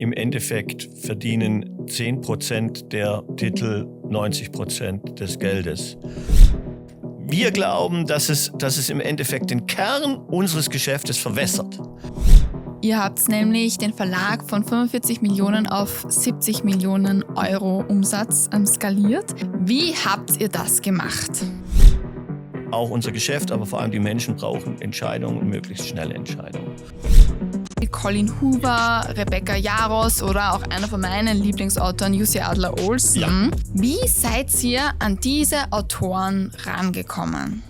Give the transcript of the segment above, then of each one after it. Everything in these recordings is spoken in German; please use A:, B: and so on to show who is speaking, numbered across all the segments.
A: Im Endeffekt verdienen 10% der Titel 90% des Geldes. Wir glauben, dass es im Endeffekt den Kern unseres Geschäftes verwässert.
B: Ihr habt nämlich den Verlag von 45 Millionen auf 70 Millionen Euro Umsatz skaliert. Wie habt ihr das gemacht?
A: Auch unser Geschäft, aber vor allem die Menschen brauchen Entscheidungen und möglichst schnelle Entscheidungen.
B: Colin Hoover, Rebecca Yarros oder auch einer von meinen Lieblingsautoren, Jussi Adler-Olsen.
A: Ja.
B: Wie seid ihr an diese Autoren rangekommen?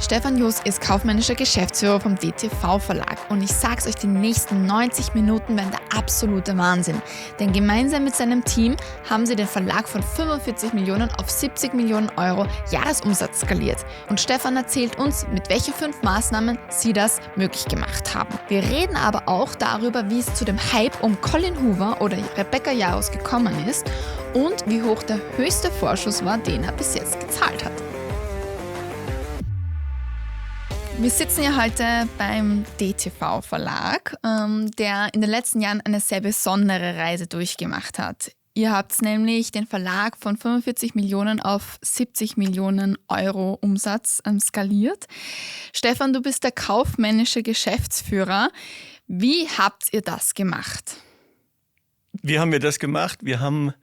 B: Stefan Joos ist kaufmännischer Geschäftsführer vom DTV Verlag und ich sag's euch, die nächsten 90 Minuten werden der absolute Wahnsinn. Denn gemeinsam mit seinem Team haben sie den Verlag von 45 Millionen auf 70 Millionen Euro Jahresumsatz skaliert. Und Stefan erzählt uns, mit welchen 5 Maßnahmen sie das möglich gemacht haben. Wir reden aber auch darüber, wie es zu dem Hype um Colin Hoover oder Rebecca Yarros gekommen ist und wie hoch der höchste Vorschuss war, den er bis jetzt gezahlt hat. Wir sitzen ja heute beim DTV Verlag, der in den letzten Jahren eine sehr besondere Reise durchgemacht hat. Ihr habt nämlich den Verlag von 45 Millionen auf 70 Millionen Euro Umsatz skaliert. Stefan, du bist der kaufmännische Geschäftsführer. Wie habt ihr das gemacht?
A: Wie haben wir das gemacht? Wir haben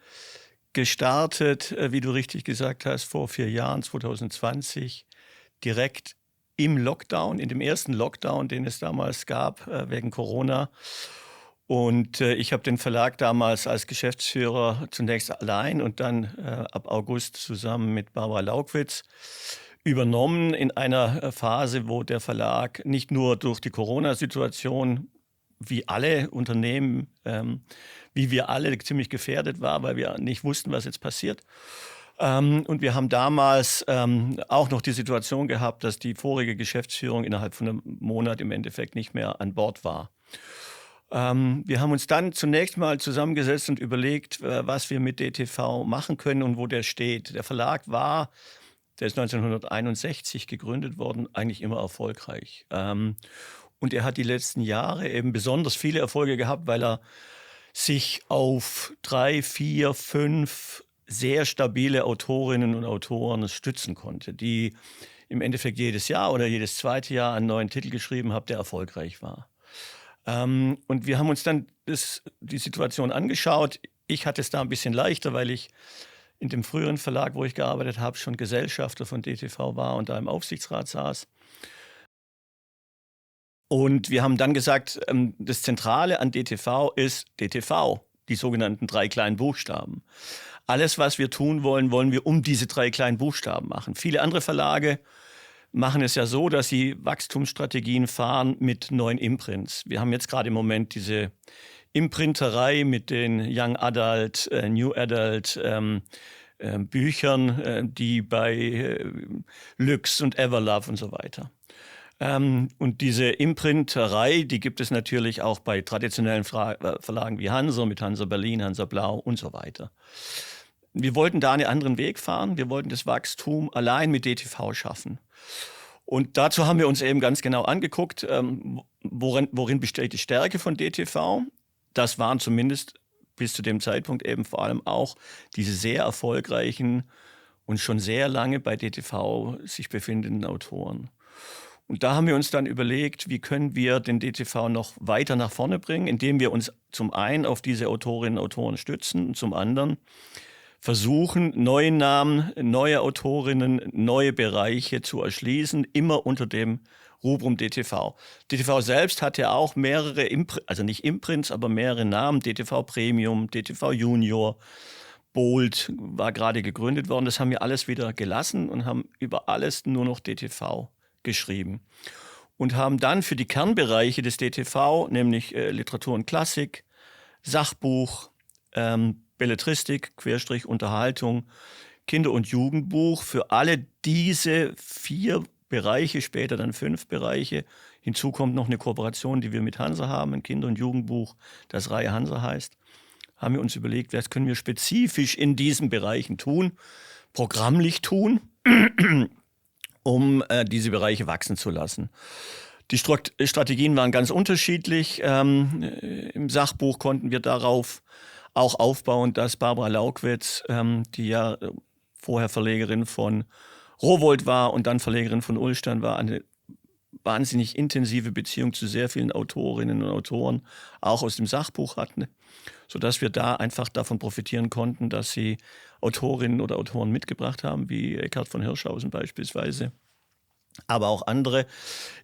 A: gestartet, wie du richtig gesagt hast, vor 4 Jahren, 2020, direkt im Lockdown, in dem ersten Lockdown, den es damals gab, wegen Corona. Und ich habe den Verlag damals als Geschäftsführer zunächst allein und dann ab August zusammen mit Barbara Laugwitz übernommen in einer Phase, wo der Verlag nicht nur durch die Corona-Situation, wie alle Unternehmen, wie wir alle ziemlich gefährdet war, weil wir nicht wussten, was jetzt passiert. Und wir haben damals auch noch die Situation gehabt, dass die vorige Geschäftsführung innerhalb von einem Monat im Endeffekt nicht mehr an Bord war. Wir haben uns dann zunächst mal zusammengesetzt und überlegt, was wir mit DTV machen können und wo der steht. Der Verlag der ist 1961 gegründet worden, eigentlich immer erfolgreich. Und er hat die letzten Jahre eben besonders viele Erfolge gehabt, weil er sich auf 3, 4, 5 sehr stabile Autorinnen und Autoren stützen konnte, die im Endeffekt jedes Jahr oder jedes zweite Jahr einen neuen Titel geschrieben haben, der erfolgreich war. Und wir haben uns dann die Situation angeschaut. Ich hatte es da ein bisschen leichter, weil ich in dem früheren Verlag, wo ich gearbeitet habe, schon Gesellschafter von DTV war und da im Aufsichtsrat saß. Und wir haben dann gesagt, das Zentrale an DTV ist DTV, die sogenannten 3 kleinen Buchstaben. Alles, was wir tun wollen, wollen wir um diese 3 kleinen Buchstaben machen. Viele andere Verlage machen es ja so, dass sie Wachstumsstrategien fahren mit neuen Imprints. Wir haben jetzt gerade im Moment diese Imprinterei mit den Young Adult, New Adult Büchern, die bei Lüx und Everlove und so weiter. Und diese Imprinterei, die gibt es natürlich auch bei traditionellen Verlagen wie Hansa, mit Hansa Berlin, Hansa Blau und so weiter. Wir wollten da einen anderen Weg fahren. Wir wollten das Wachstum allein mit DTV schaffen. Und dazu haben wir uns eben ganz genau angeguckt, worin besteht die Stärke von DTV. Das waren zumindest bis zu dem Zeitpunkt eben vor allem auch diese sehr erfolgreichen und schon sehr lange bei DTV sich befindenden Autoren. Und da haben wir uns dann überlegt, wie können wir den DTV noch weiter nach vorne bringen, indem wir uns zum einen auf diese Autorinnen und Autoren stützen und zum anderen versuchen, neue Namen, neue Autorinnen, neue Bereiche zu erschließen, immer unter dem Rubrum DTV. DTV selbst hat ja auch mehrere, also nicht Imprints, aber mehrere Namen, DTV Premium, DTV Junior, Bold war gerade gegründet worden. Das haben wir alles wieder gelassen und haben über alles nur noch DTV geschrieben. Und haben dann für die Kernbereiche des DTV, nämlich Literatur und Klassik, Sachbuch, Belletristik, Querstrich, Unterhaltung, Kinder- und Jugendbuch, für alle diese 4 Bereiche, später dann 5 Bereiche. Hinzu kommt noch eine Kooperation, die wir mit Hansa haben, ein Kinder- und Jugendbuch, das Reihe Hansa heißt. Haben wir uns überlegt, was können wir spezifisch in diesen Bereichen tun, programmlich tun, um diese Bereiche wachsen zu lassen. Die Strategien waren ganz unterschiedlich. Im Sachbuch konnten wir darauf auch aufbauen, dass Barbara Laukwitz, die ja vorher Verlegerin von Rowohlt war und dann Verlegerin von Ullstein war, eine wahnsinnig intensive Beziehung zu sehr vielen Autorinnen und Autoren auch aus dem Sachbuch hatten, sodass wir da einfach davon profitieren konnten, dass sie Autorinnen oder Autoren mitgebracht haben, wie Eckhard von Hirschhausen beispielsweise, aber auch andere.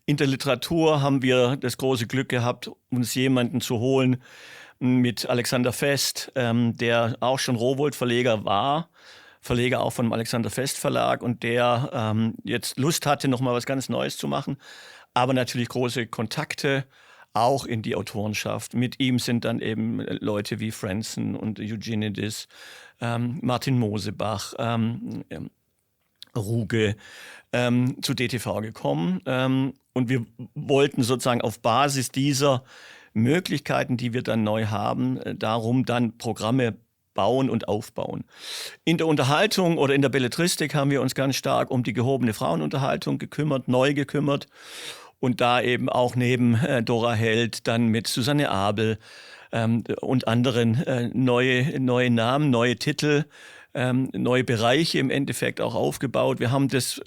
A: In der Literatur haben wir das große Glück gehabt, uns jemanden zu holen mit Alexander Fest, der auch schon Rowohlt-Verleger war, Verleger auch vom Alexander Fest Verlag und der jetzt Lust hatte, nochmal was ganz Neues zu machen, aber natürlich große Kontakte auch in die Autorenschaft. Mit ihm sind dann eben Leute wie Franzen und Eugenides, Martin Mosebach, Ruge zu DTV gekommen. Und wir wollten sozusagen auf Basis dieser Möglichkeiten, die wir dann neu haben, darum dann Programme bauen und aufbauen. In der Unterhaltung oder in der Belletristik haben wir uns ganz stark um die gehobene Frauenunterhaltung neu gekümmert. Und da eben auch neben Dora Held dann mit Susanne Abel und anderen neue Namen, neue Titel, neue Bereiche im Endeffekt auch aufgebaut. Wir haben das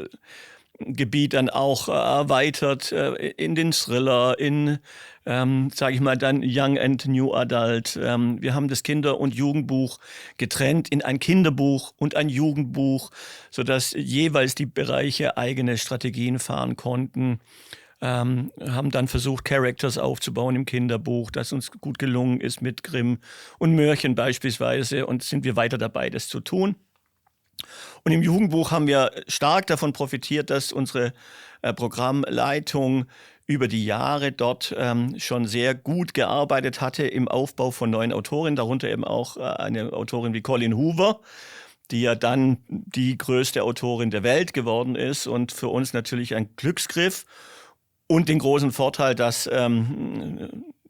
A: Gebiet dann auch erweitert in den Thriller, in, sage ich mal, dann Young and New Adult. Wir haben das Kinder- und Jugendbuch getrennt in ein Kinderbuch und ein Jugendbuch, sodass jeweils die Bereiche eigene Strategien fahren konnten. Haben dann versucht, Characters aufzubauen im Kinderbuch, das uns gut gelungen ist mit Grimm und Mörchen beispielsweise, und sind wir weiter dabei, das zu tun. Und im Jugendbuch haben wir stark davon profitiert, dass unsere Programmleitung über die Jahre dort schon sehr gut gearbeitet hatte im Aufbau von neuen Autorinnen, darunter eben auch eine Autorin wie Colleen Hoover, die ja dann die größte Autorin der Welt geworden ist und für uns natürlich ein Glücksgriff. Und den großen Vorteil, dass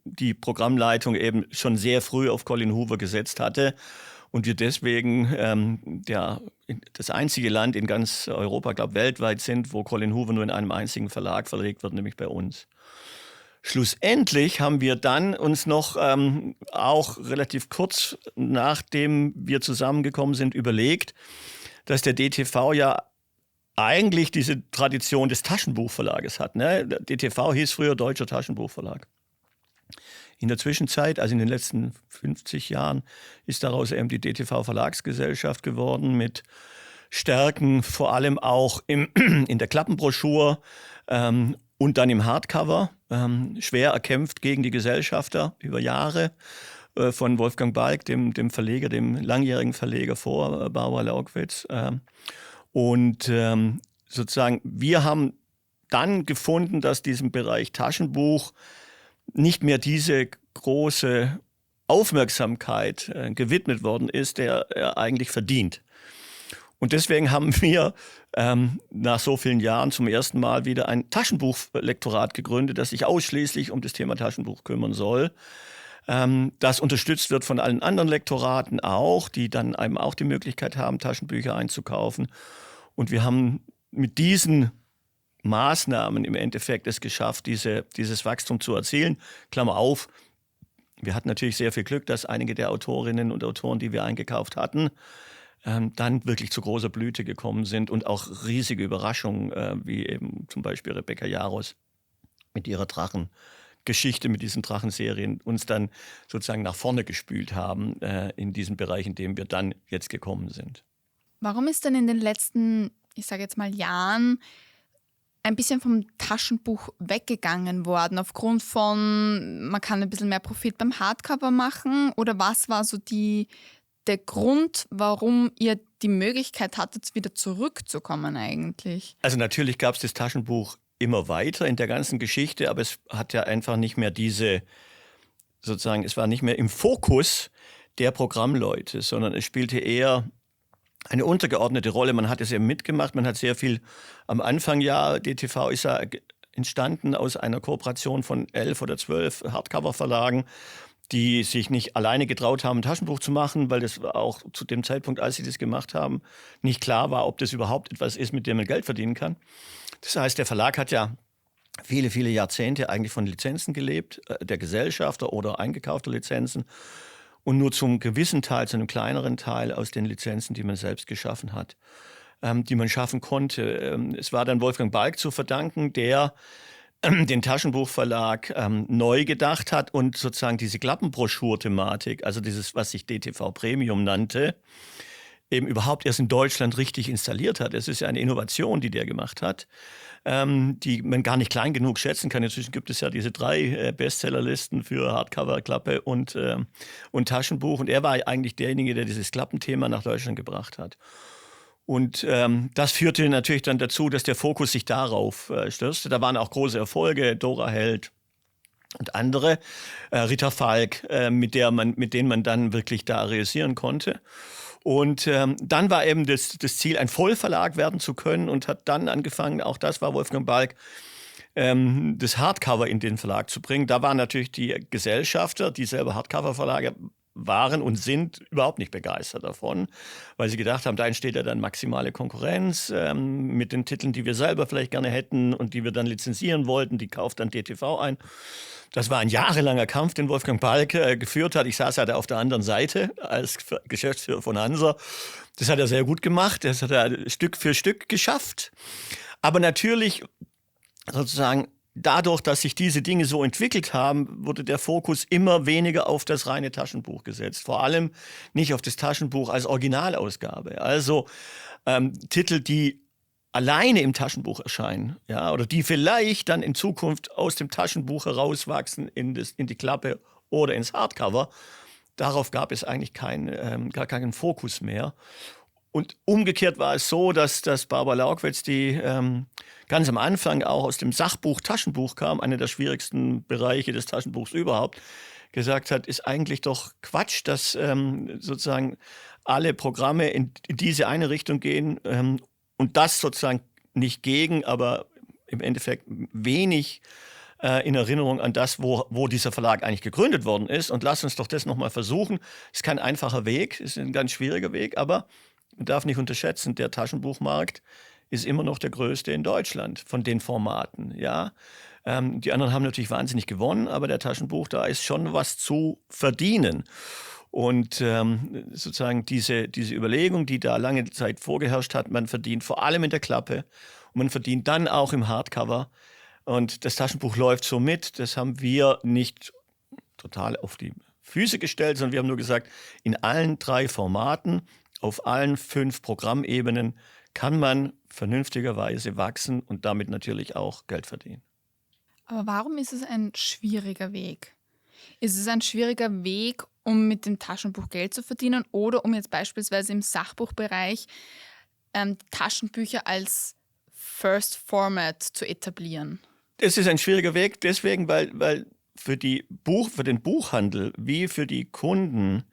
A: die Programmleitung eben schon sehr früh auf Colleen Hoover gesetzt hatte und wir deswegen das einzige Land in ganz Europa, glaube weltweit sind, wo Colleen Hoover nur in einem einzigen Verlag verlegt wird, nämlich bei uns. Schlussendlich haben wir dann uns noch auch relativ kurz nachdem wir zusammengekommen sind überlegt, dass der DTV ja eigentlich diese Tradition des Taschenbuchverlages hat. Ne? Der DTV hieß früher Deutscher Taschenbuchverlag. In der Zwischenzeit, also in den letzten 50 Jahren, ist daraus eben die DTV Verlagsgesellschaft geworden mit Stärken vor allem auch in der Klappenbroschur und dann im Hardcover, schwer erkämpft gegen die Gesellschafter über Jahre von Wolfgang Balk, dem Verleger, dem langjährigen Verleger vor Barbara Laukwitz. Und sozusagen, wir haben dann gefunden, dass diesem Bereich Taschenbuch nicht mehr diese große Aufmerksamkeit gewidmet worden ist, der er eigentlich verdient. Und deswegen haben wir nach so vielen Jahren zum ersten Mal wieder ein Taschenbuchlektorat gegründet, das sich ausschließlich um das Thema Taschenbuch kümmern soll. Das unterstützt wird von allen anderen Lektoraten auch, die dann einem auch die Möglichkeit haben, Taschenbücher einzukaufen. Und wir haben mit diesen Maßnahmen im Endeffekt es geschafft, dieses Wachstum zu erzielen. Klammer auf, wir hatten natürlich sehr viel Glück, dass einige der Autorinnen und Autoren, die wir eingekauft hatten, dann wirklich zu großer Blüte gekommen sind und auch riesige Überraschungen, wie eben zum Beispiel Rebecca Jaros mit ihrer Drachengeschichte, mit diesen Drachenserien uns dann sozusagen nach vorne gespült haben in diesem Bereich, in dem wir dann jetzt gekommen sind.
B: Warum ist denn in den letzten, ich sage jetzt mal Jahren, ein bisschen vom Taschenbuch weggegangen worden, aufgrund von, man kann ein bisschen mehr Profit beim Hardcover machen? Oder was war so der Grund, warum ihr die Möglichkeit hattet, wieder zurückzukommen eigentlich?
A: Also natürlich gab es das Taschenbuch immer weiter in der ganzen Geschichte, aber es hat ja einfach nicht mehr es war nicht mehr im Fokus der Programmleute, sondern es spielte eher eine untergeordnete Rolle. Man hat es eben mitgemacht, man hat sehr viel am Anfang, DTV ist ja entstanden aus einer Kooperation von 11 oder 12 Hardcover-Verlagen, die sich nicht alleine getraut haben, ein Taschenbuch zu machen, weil das auch zu dem Zeitpunkt, als sie das gemacht haben, nicht klar war, ob das überhaupt etwas ist, mit dem man Geld verdienen kann. Das heißt, der Verlag hat ja viele, viele Jahrzehnte eigentlich von Lizenzen gelebt, der Gesellschafter oder eingekaufter Lizenzen und nur zum gewissen Teil, zu einem kleineren Teil aus den Lizenzen, die man selbst geschaffen hat, die man schaffen konnte. Es war dann Wolfgang Balck zu verdanken, der den Taschenbuchverlag neu gedacht hat und sozusagen diese Klappenbroschur-Thematik, also dieses, was sich DTV Premium nannte, eben überhaupt erst in Deutschland richtig installiert hat. Es ist ja eine Innovation, die der gemacht hat, die man gar nicht klein genug schätzen kann. Inzwischen gibt es ja diese 3 Bestsellerlisten für Hardcover, Klappe und Taschenbuch. Und er war eigentlich derjenige, der dieses Klappenthema nach Deutschland gebracht hat. Und das führte natürlich dann dazu, dass der Fokus sich darauf stürzte. Da waren auch große Erfolge, Dora Held und andere, Rita Falk, mit denen man dann wirklich da realisieren konnte. Und dann war eben das Ziel, ein Vollverlag werden zu können und hat dann angefangen, auch das war Wolfgang Balck, das Hardcover in den Verlag zu bringen. Da waren natürlich die Gesellschafter, die selber Hardcover-Verlage waren und sind überhaupt nicht begeistert davon, weil sie gedacht haben, da entsteht ja dann maximale Konkurrenz mit den Titeln, die wir selber vielleicht gerne hätten und die wir dann lizenzieren wollten, die kauft dann DTV ein. Das war ein jahrelanger Kampf, den Wolfgang Balck geführt hat. Ich saß ja da auf der anderen Seite als Geschäftsführer von Hansa. Das hat er sehr gut gemacht, das hat er Stück für Stück geschafft. Aber natürlich sozusagen dadurch, dass sich diese Dinge so entwickelt haben, wurde der Fokus immer weniger auf das reine Taschenbuch gesetzt. Vor allem nicht auf das Taschenbuch als Originalausgabe. Also Titel, die alleine im Taschenbuch erscheinen, ja, oder die vielleicht dann in Zukunft aus dem Taschenbuch herauswachsen in die Klappe oder ins Hardcover. Darauf gab es eigentlich gar keinen Fokus mehr. Und umgekehrt war es so, dass Barbara Laugwitz, die ganz am Anfang auch aus dem Sachbuch Taschenbuch kam, einer der schwierigsten Bereiche des Taschenbuchs überhaupt, gesagt hat, ist eigentlich doch Quatsch, dass sozusagen alle Programme in diese eine Richtung gehen und das sozusagen nicht gegen, aber im Endeffekt wenig in Erinnerung an das, wo dieser Verlag eigentlich gegründet worden ist. Und lass uns doch das nochmal versuchen. Es ist kein einfacher Weg, es ist ein ganz schwieriger Weg, aber man darf nicht unterschätzen, der Taschenbuchmarkt ist immer noch der größte in Deutschland von den Formaten. Ja? Die anderen haben natürlich wahnsinnig gewonnen, aber der Taschenbuch, da ist schon was zu verdienen. Und sozusagen diese Überlegung, die da lange Zeit vorgeherrscht hat, man verdient vor allem in der Klappe und man verdient dann auch im Hardcover. Und das Taschenbuch läuft so mit. Das haben wir nicht total auf die Füße gestellt, sondern wir haben nur gesagt, in allen 3 Formaten, auf allen 5 Programmebenen kann man vernünftigerweise wachsen und damit natürlich auch Geld verdienen.
B: Aber warum ist es ein schwieriger Weg? Ist es ein schwieriger Weg, um mit dem Taschenbuch Geld zu verdienen oder um jetzt beispielsweise im Sachbuchbereich Taschenbücher als First Format zu etablieren?
A: Es ist ein schwieriger Weg deswegen, weil für den Buchhandel wie für die Kunden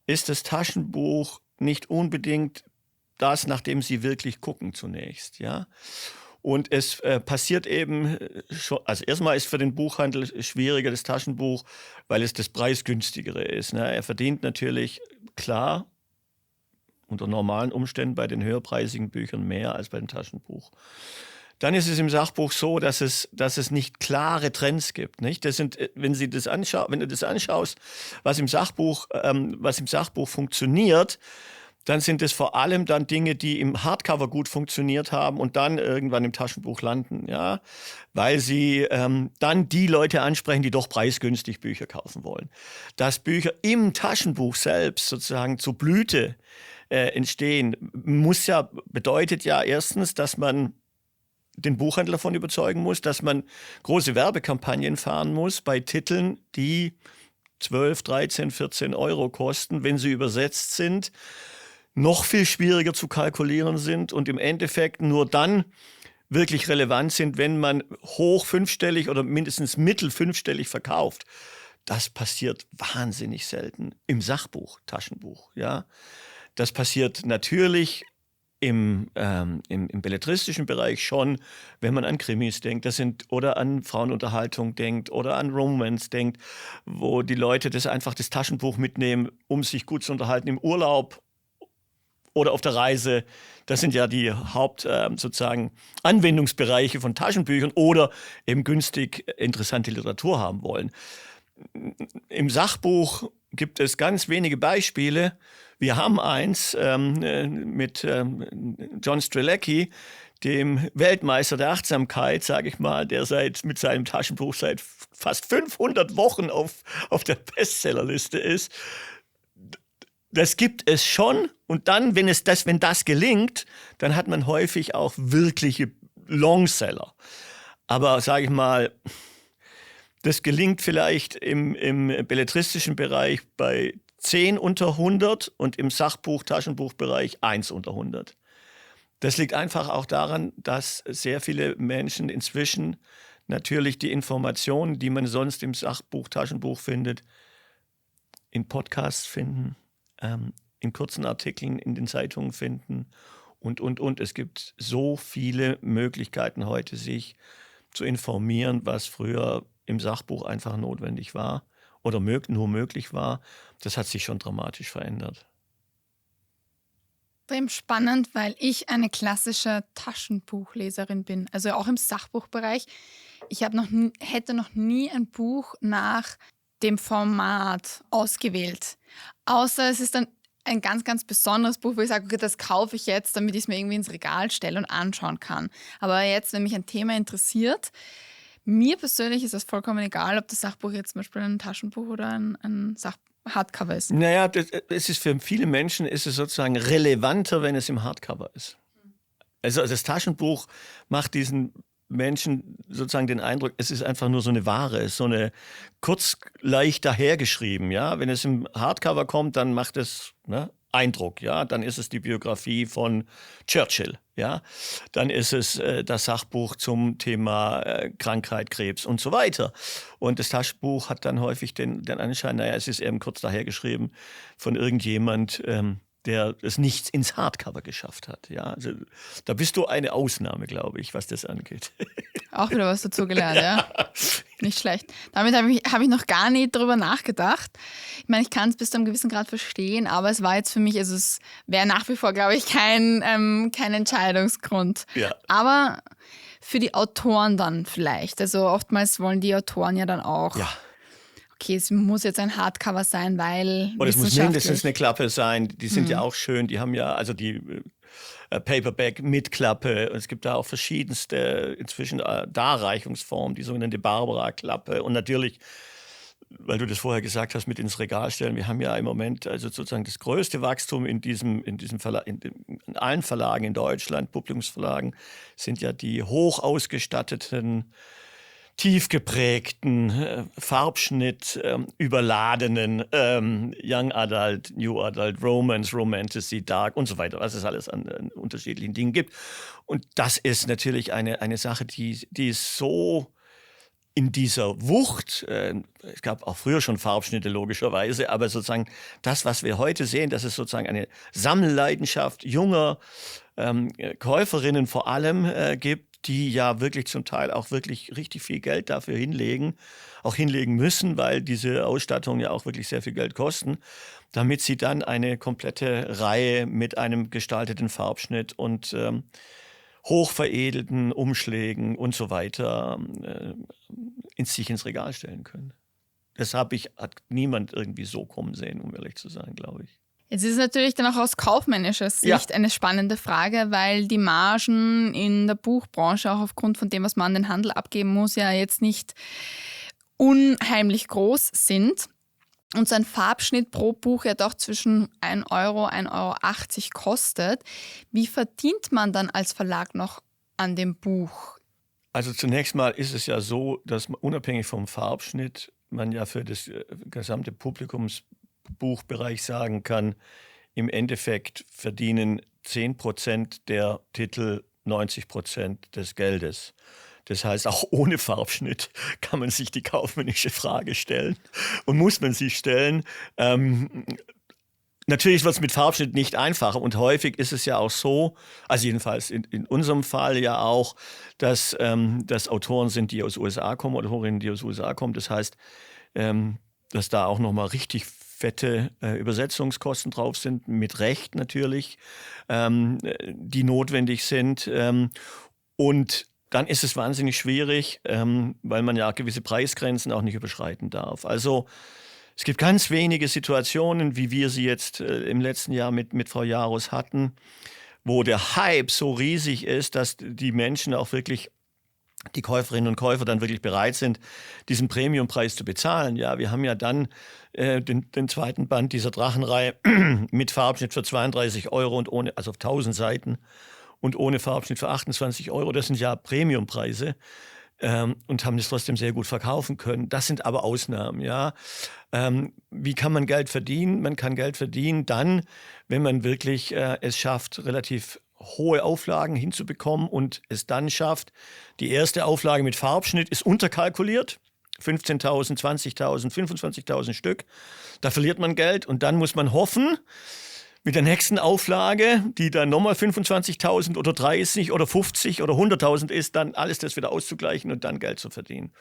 A: ist das Taschenbuch nicht unbedingt das, nach dem sie wirklich gucken zunächst, ja. Und es passiert eben schon, also erstmal ist für den Buchhandel schwieriger das Taschenbuch, weil es das preisgünstigere ist. Ne? Er verdient natürlich, klar, unter normalen Umständen bei den höherpreisigen Büchern mehr als beim Taschenbuch. Dann ist es im Sachbuch so, dass es nicht klare Trends gibt. Nicht? Das sind, wenn du das anschaust, was im Sachbuch funktioniert, dann sind es vor allem dann Dinge, die im Hardcover gut funktioniert haben und dann irgendwann im Taschenbuch landen, ja, weil sie dann die Leute ansprechen, die doch preisgünstig Bücher kaufen wollen. Dass Bücher im Taschenbuch selbst sozusagen zur Blüte entstehen, bedeutet ja erstens, dass man den Buchhändler davon überzeugen muss, dass man große Werbekampagnen fahren muss bei Titeln, die 12, 13, 14 Euro kosten, wenn sie übersetzt sind, noch viel schwieriger zu kalkulieren sind und im Endeffekt nur dann wirklich relevant sind, wenn man hoch fünfstellig oder mindestens mittel fünfstellig verkauft. Das passiert wahnsinnig selten im Sachbuch, Taschenbuch. Ja? Das passiert natürlich im belletristischen Bereich schon, wenn man an Krimis denkt, oder an Frauenunterhaltung denkt oder an Romance denkt, wo die Leute das Taschenbuch mitnehmen, um sich gut zu unterhalten im Urlaub oder auf der Reise. Das sind ja die sozusagen Anwendungsbereiche von Taschenbüchern oder eben günstig interessante Literatur haben wollen. Im Sachbuch gibt es ganz wenige Beispiele. Wir haben eins mit John Strzelecki, dem Weltmeister der Achtsamkeit, sage ich mal, der mit seinem Taschenbuch seit fast 500 Wochen auf der Bestsellerliste ist. Das gibt es schon. Und dann, wenn das gelingt, dann hat man häufig auch wirkliche Longseller. Aber sage ich mal, das gelingt vielleicht im belletristischen Bereich bei 10 unter 100 und im Sachbuch-Taschenbuchbereich 1 unter 100. Das liegt einfach auch daran, dass sehr viele Menschen inzwischen natürlich die Informationen, die man sonst im Sachbuch, Taschenbuch findet, in Podcasts finden, in kurzen Artikeln in den Zeitungen finden und. Es gibt so viele Möglichkeiten heute, sich zu informieren, was früher im Sachbuch einfach notwendig war oder nur möglich war. Das hat sich schon dramatisch verändert.
B: Extrem spannend, weil ich eine klassische Taschenbuchleserin bin, also auch im Sachbuchbereich. Ich hätte noch nie ein Buch nach dem Format ausgewählt, außer es ist dann ein ganz, ganz besonderes Buch, wo ich sage, okay, das kaufe ich jetzt, damit ich es mir irgendwie ins Regal stelle und anschauen kann. Aber jetzt, wenn mich ein Thema interessiert, mir persönlich ist es vollkommen egal, ob das Sachbuch jetzt zum Beispiel ein Taschenbuch oder ein Hardcover ist.
A: Naja, es ist für viele Menschen ist es sozusagen relevanter, wenn es im Hardcover ist. Also das Taschenbuch macht diesen Menschen sozusagen den Eindruck, es ist einfach nur so eine Ware, so eine kurz leicht dahergeschrieben. Ja? Wenn es im Hardcover kommt, dann macht es Eindruck. Ja? Dann ist es die Biografie von Churchill. Ja? Dann ist es das Sachbuch zum Thema Krankheit, Krebs und so weiter. Und das Taschenbuch hat dann häufig den Anschein, es ist eben kurz dahergeschrieben von irgendjemand, der es nicht ins Hardcover geschafft hat. Ja, also, da bist du eine Ausnahme, glaube ich, was das angeht.
B: Auch wieder was dazugelernt, ja. Nicht schlecht. Damit hab ich noch gar nicht drüber nachgedacht. Ich meine, ich kann es bis zu einem gewissen Grad verstehen, aber es war jetzt für mich, also es wäre nach wie vor, glaube ich, kein Entscheidungsgrund.
A: Ja.
B: Aber für die Autoren dann vielleicht. Also oftmals wollen die Autoren ja dann auch.
A: Ja.
B: Okay, es muss jetzt ein Hardcover sein, weil
A: oder es muss mindestens eine Klappe sein. Die sind ja auch schön. Die haben ja also die Paperback mit Klappe. Es gibt da auch verschiedenste inzwischen Darreichungsformen, die sogenannte Barbara-Klappe. Und natürlich, weil du das vorher gesagt hast, mit ins Regal stellen. Wir haben ja im Moment also sozusagen das größte Wachstum in diesem Verlag, in allen Verlagen in Deutschland, Publikumsverlagen, sind ja die hoch ausgestatteten, tief geprägten, Farbschnitt überladenen Young Adult, New Adult, Romance, Romantasy, Dark und so weiter, was es alles an unterschiedlichen Dingen gibt. Und das ist natürlich eine Sache, die ist so in dieser Wucht, es gab auch früher schon Farbschnitte logischerweise, aber sozusagen das, was wir heute sehen, das ist sozusagen eine Sammelleidenschaft junger Käuferinnen vor allem gibt, die ja wirklich zum Teil auch wirklich richtig viel Geld dafür hinlegen müssen, weil diese Ausstattungen ja auch wirklich sehr viel Geld kosten, damit sie dann eine komplette Reihe mit einem gestalteten Farbschnitt und hochveredelten Umschlägen und so weiter sich ins Regal stellen können. Das hat niemand irgendwie so kommen sehen, um ehrlich zu sein, glaube ich.
B: Jetzt ist es natürlich dann auch aus kaufmännischer Sicht eine spannende Frage, weil die Margen in der Buchbranche auch aufgrund von dem, was man an den Handel abgeben muss, ja jetzt nicht unheimlich groß sind. Und so ein Farbschnitt pro Buch ja doch zwischen 1 Euro, 1,80 Euro kostet. Wie verdient man dann als Verlag noch an dem Buch?
A: Also zunächst mal ist es ja so, dass man unabhängig vom Farbschnitt man ja für das gesamte Publikumsbuchbereich sagen kann, im Endeffekt verdienen 10% der Titel 90% des Geldes. Das heißt, auch ohne Farbschnitt kann man sich die kaufmännische Frage stellen und muss man sich stellen. Natürlich wird es mit Farbschnitt nicht einfacher und häufig ist es ja auch so, also jedenfalls in unserem Fall ja auch, dass das Autoren sind, die aus USA kommen, Autorinnen, die aus USA kommen. Das heißt, dass da auch nochmal richtig fette Übersetzungskosten drauf sind, mit Recht natürlich, die notwendig sind. Und dann ist es wahnsinnig schwierig, weil man ja gewisse Preisgrenzen auch nicht überschreiten darf. Also es gibt ganz wenige Situationen, wie wir sie jetzt im letzten Jahr mit Frau Jaros hatten, wo der Hype so riesig ist, dass die Menschen auch wirklich, die Käuferinnen und Käufer dann wirklich bereit sind, diesen Premiumpreis zu bezahlen. Ja, wir haben ja dann den zweiten Band dieser Drachenreihe mit Farbschnitt für 32 Euro und ohne, also auf 1000 Seiten und ohne Farbschnitt für 28 Euro. Das sind ja Premiumpreise. Und haben das trotzdem sehr gut verkaufen können. Das sind aber Ausnahmen, ja. Wie kann man Geld verdienen? Man kann Geld verdienen dann, wenn man wirklich es schafft, relativ hohe Auflagen hinzubekommen und es dann schafft, die erste Auflage mit Farbschnitt ist unterkalkuliert, 15.000, 20.000, 25.000 Stück. Da verliert man Geld und dann muss man hoffen, mit der nächsten Auflage, die dann nochmal 25.000 oder 30 oder 50 oder 100.000 ist, dann alles das wieder auszugleichen und dann Geld zu verdienen.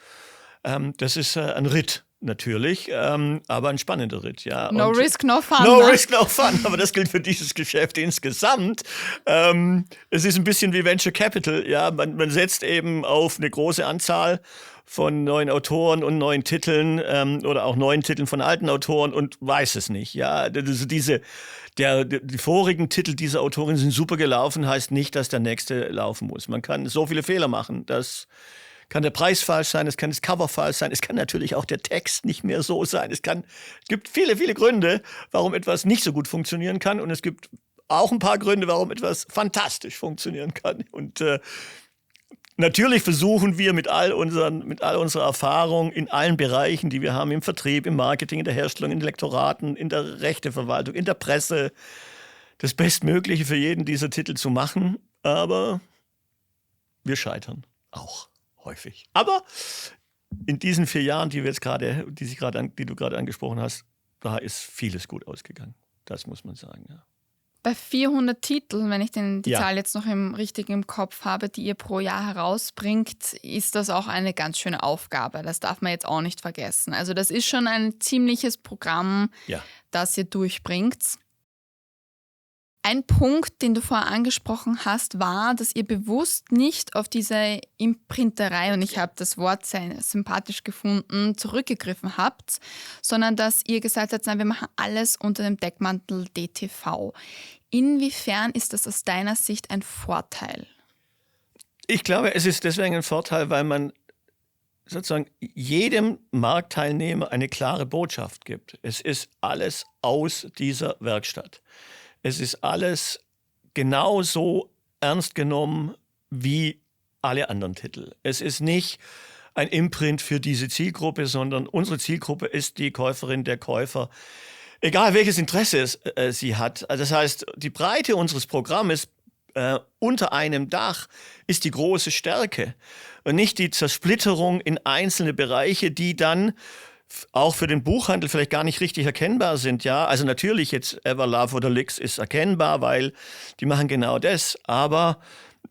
A: Das ist ein Ritt natürlich, aber ein spannender Ritt. Ja.
B: No risk, no fun.
A: No risk, no fun, aber das gilt für dieses Geschäft insgesamt. Es ist ein bisschen wie Venture Capital. Ja. Man setzt eben auf eine große Anzahl von neuen Autoren und neuen Titeln oder auch neuen Titeln von alten Autoren und weiß es nicht. Ja. Also die vorigen Titel dieser Autorin sind super gelaufen, heißt nicht, dass der nächste laufen muss. Man kann so viele Fehler machen. Das kann der Preis falsch sein, es kann das Cover falsch sein, es kann natürlich auch der Text nicht mehr so sein. Es gibt viele, viele Gründe, warum etwas nicht so gut funktionieren kann und es gibt auch ein paar Gründe, warum etwas fantastisch funktionieren kann. Und natürlich versuchen wir mit all unserer Erfahrung in allen Bereichen, die wir haben, im Vertrieb, im Marketing, in der Herstellung, in den Lektoraten, in der Rechteverwaltung, in der Presse, das Bestmögliche für jeden dieser Titel zu machen. Aber wir scheitern auch häufig. Aber in diesen 4 Jahren, die du gerade angesprochen hast, da ist vieles gut ausgegangen. Das muss man sagen, ja.
B: Bei 400 Titeln, wenn ich die Zahl jetzt noch richtig im Kopf habe, die ihr pro Jahr herausbringt, ist das auch eine ganz schöne Aufgabe. Das darf man jetzt auch nicht vergessen. Also das ist schon ein ziemliches Programm, das ihr durchbringt. Ein Punkt, den du vorher angesprochen hast, war, dass ihr bewusst nicht auf diese Imprinterei, und ich habe das Wort sehr sympathisch gefunden, zurückgegriffen habt, sondern dass ihr gesagt habt, nein, wir machen alles unter dem Deckmantel DTV. Inwiefern ist das aus deiner Sicht ein Vorteil?
A: Ich glaube, es ist deswegen ein Vorteil, weil man sozusagen jedem Marktteilnehmer eine klare Botschaft gibt. Es ist alles aus dieser Werkstatt. Es ist alles genauso ernst genommen wie alle anderen Titel. Es ist nicht ein Imprint für diese Zielgruppe, sondern unsere Zielgruppe ist die Käuferin, der Käufer, egal welches Interesse sie hat. Also das heißt, die Breite unseres Programmes unter einem Dach ist die große Stärke und nicht die Zersplitterung in einzelne Bereiche, die dann auch für den Buchhandel vielleicht gar nicht richtig erkennbar sind. Ja, also natürlich jetzt Everlove oder Lix ist erkennbar, weil die machen genau das. Aber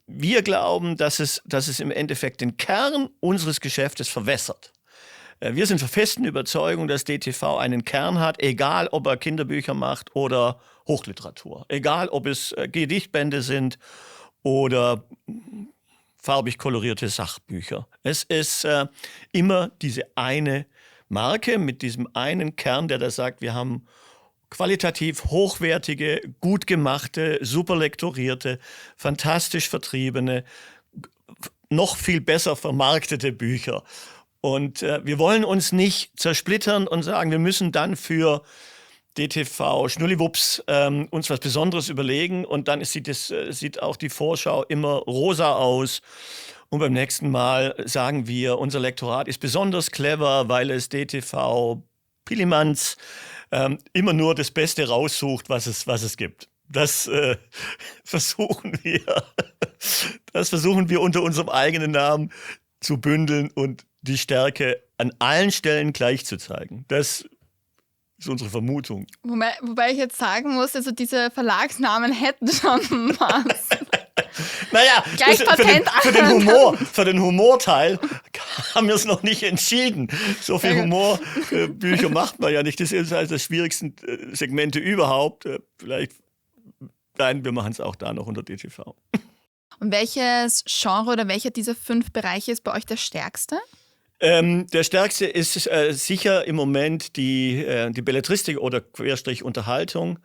A: wir glauben, dass es im Endeffekt den Kern unseres Geschäftes verwässert. Wir sind der festen Überzeugung, dass DTV einen Kern hat, egal ob er Kinderbücher macht oder Hochliteratur. Egal ob es Gedichtbände sind oder farbig kolorierte Sachbücher. Es ist immer diese eine Marke mit diesem einen Kern, der da sagt, wir haben qualitativ hochwertige, gut gemachte, super lektorierte, fantastisch vertriebene, noch viel besser vermarktete Bücher. Und wir wollen uns nicht zersplittern und sagen, wir müssen dann für DTV Schnulliwups uns was Besonderes überlegen und dann sieht auch die Vorschau immer rosa aus. Und beim nächsten Mal sagen wir, unser Lektorat ist besonders clever, weil es DTV Pillimans immer nur das Beste raussucht, was es gibt. Das versuchen wir unter unserem eigenen Namen zu bündeln und die Stärke an allen Stellen gleich zu zeigen. Das ist unsere Vermutung.
B: Wobei ich jetzt sagen muss, also diese Verlagsnamen hätten schon was.
A: Naja,
B: gleich Patent
A: für den Humorteil haben wir es noch nicht entschieden. So viel Humorbücher macht man ja nicht. Das ist also das schwierigste Segmente überhaupt. Vielleicht, nein, wir machen es auch da noch unter DTV.
B: Und welches Genre oder welcher dieser 5 Bereiche ist bei euch der stärkste?
A: Der stärkste ist sicher im Moment die Belletristik oder Querstrich Unterhaltung.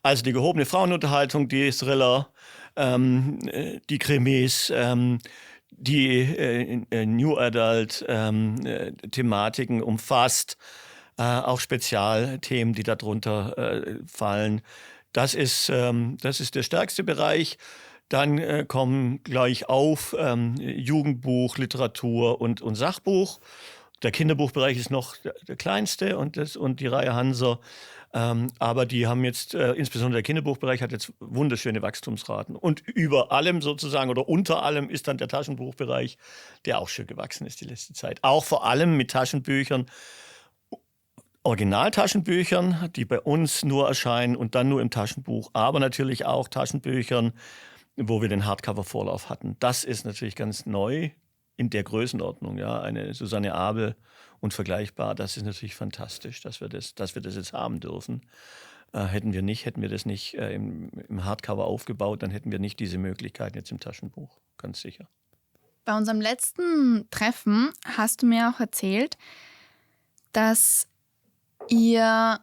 A: Also die gehobene Frauenunterhaltung, die Thriller, die Krimis, die New Adult Thematiken umfasst, auch Spezialthemen, die darunter fallen. Das ist der stärkste Bereich. Dann kommen gleich auf Jugendbuch, Literatur und Sachbuch. Der Kinderbuchbereich ist noch der kleinste und die Reihe Hanser. Aber die haben jetzt, insbesondere der Kinderbuchbereich hat jetzt wunderschöne Wachstumsraten. Und über allem sozusagen oder unter allem ist dann der Taschenbuchbereich, der auch schön gewachsen ist die letzte Zeit. Auch vor allem mit Taschenbüchern, Originaltaschenbüchern, die bei uns nur erscheinen und dann nur im Taschenbuch. Aber natürlich auch Taschenbüchern, wo wir den Hardcover-Vorlauf hatten. Das ist natürlich ganz neu in der Größenordnung. Ja, eine Susanne Abel und vergleichbar. Das ist natürlich fantastisch, dass wir das jetzt haben dürfen. Hätten wir das nicht im Hardcover aufgebaut, dann hätten wir nicht diese Möglichkeiten jetzt im Taschenbuch, ganz sicher.
B: Bei unserem letzten Treffen hast du mir auch erzählt, dass ihr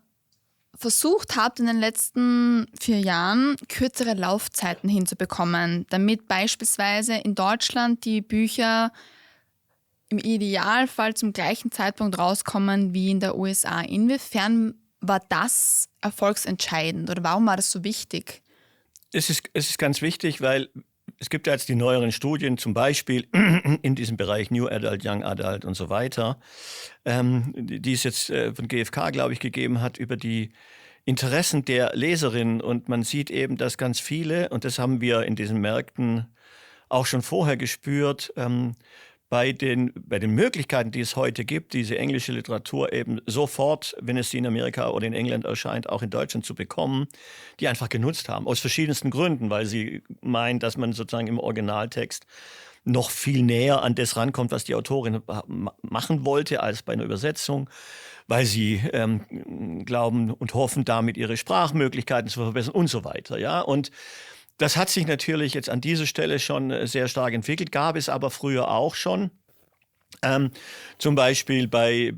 B: versucht habt, in den letzten 4 Jahren kürzere Laufzeiten hinzubekommen, damit beispielsweise in Deutschland die Bücher im Idealfall zum gleichen Zeitpunkt rauskommen wie in der USA. Inwiefern war das erfolgsentscheidend oder warum war das so wichtig?
A: Es ist ganz wichtig, weil es gibt ja jetzt die neueren Studien, zum Beispiel in diesem Bereich New Adult, Young Adult und so weiter, die es jetzt von GfK, glaube ich, gegeben hat über die Interessen der Leserinnen. Und man sieht eben, dass ganz viele, und das haben wir in diesen Märkten auch schon vorher gespürt, bei den Möglichkeiten, die es heute gibt, diese englische Literatur eben sofort, wenn es sie in Amerika oder in England erscheint, auch in Deutschland zu bekommen, die einfach genutzt haben. Aus verschiedensten Gründen, weil sie meinen, dass man sozusagen im Originaltext noch viel näher an das rankommt, was die Autorin machen wollte, als bei einer Übersetzung, weil sie glauben und hoffen, damit ihre Sprachmöglichkeiten zu verbessern und so weiter. Ja? Und das hat sich natürlich jetzt an dieser Stelle schon sehr stark entwickelt, gab es aber früher auch schon. Zum Beispiel bei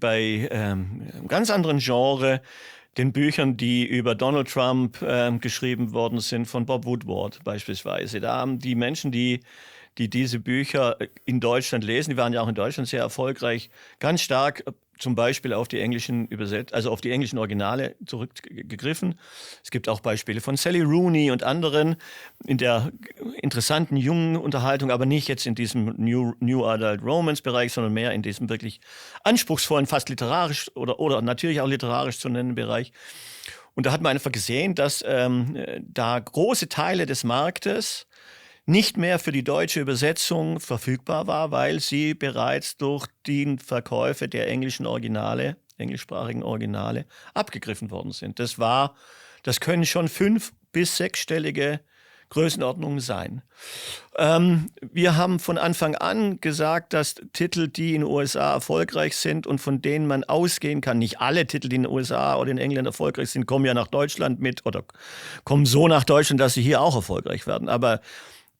A: einem ganz anderen Genre, den Büchern, die über Donald Trump geschrieben worden sind, von Bob Woodward beispielsweise. Da haben die Menschen, die diese Bücher in Deutschland lesen, die waren ja auch in Deutschland sehr erfolgreich, ganz stark zum Beispiel auf die englischen auf die englischen Originale zurückgegriffen. Es gibt auch Beispiele von Sally Rooney und anderen in der interessanten jungen Unterhaltung, aber nicht jetzt in diesem New Adult Romance Bereich, sondern mehr in diesem wirklich anspruchsvollen, fast literarisch oder natürlich auch literarisch zu nennen Bereich. Und da hat man einfach gesehen, dass da große Teile des Marktes nicht mehr für die deutsche Übersetzung verfügbar war, weil sie bereits durch die Verkäufe der englischsprachigen Originale abgegriffen worden sind. Das können schon 5- bis 6-stellige Größenordnungen sein. Wir haben von Anfang an gesagt, dass Titel, die in den USA erfolgreich sind und von denen man ausgehen kann, nicht alle Titel, die in den USA oder in England erfolgreich sind, kommen ja nach Deutschland mit oder kommen so nach Deutschland, dass sie hier auch erfolgreich werden. Aber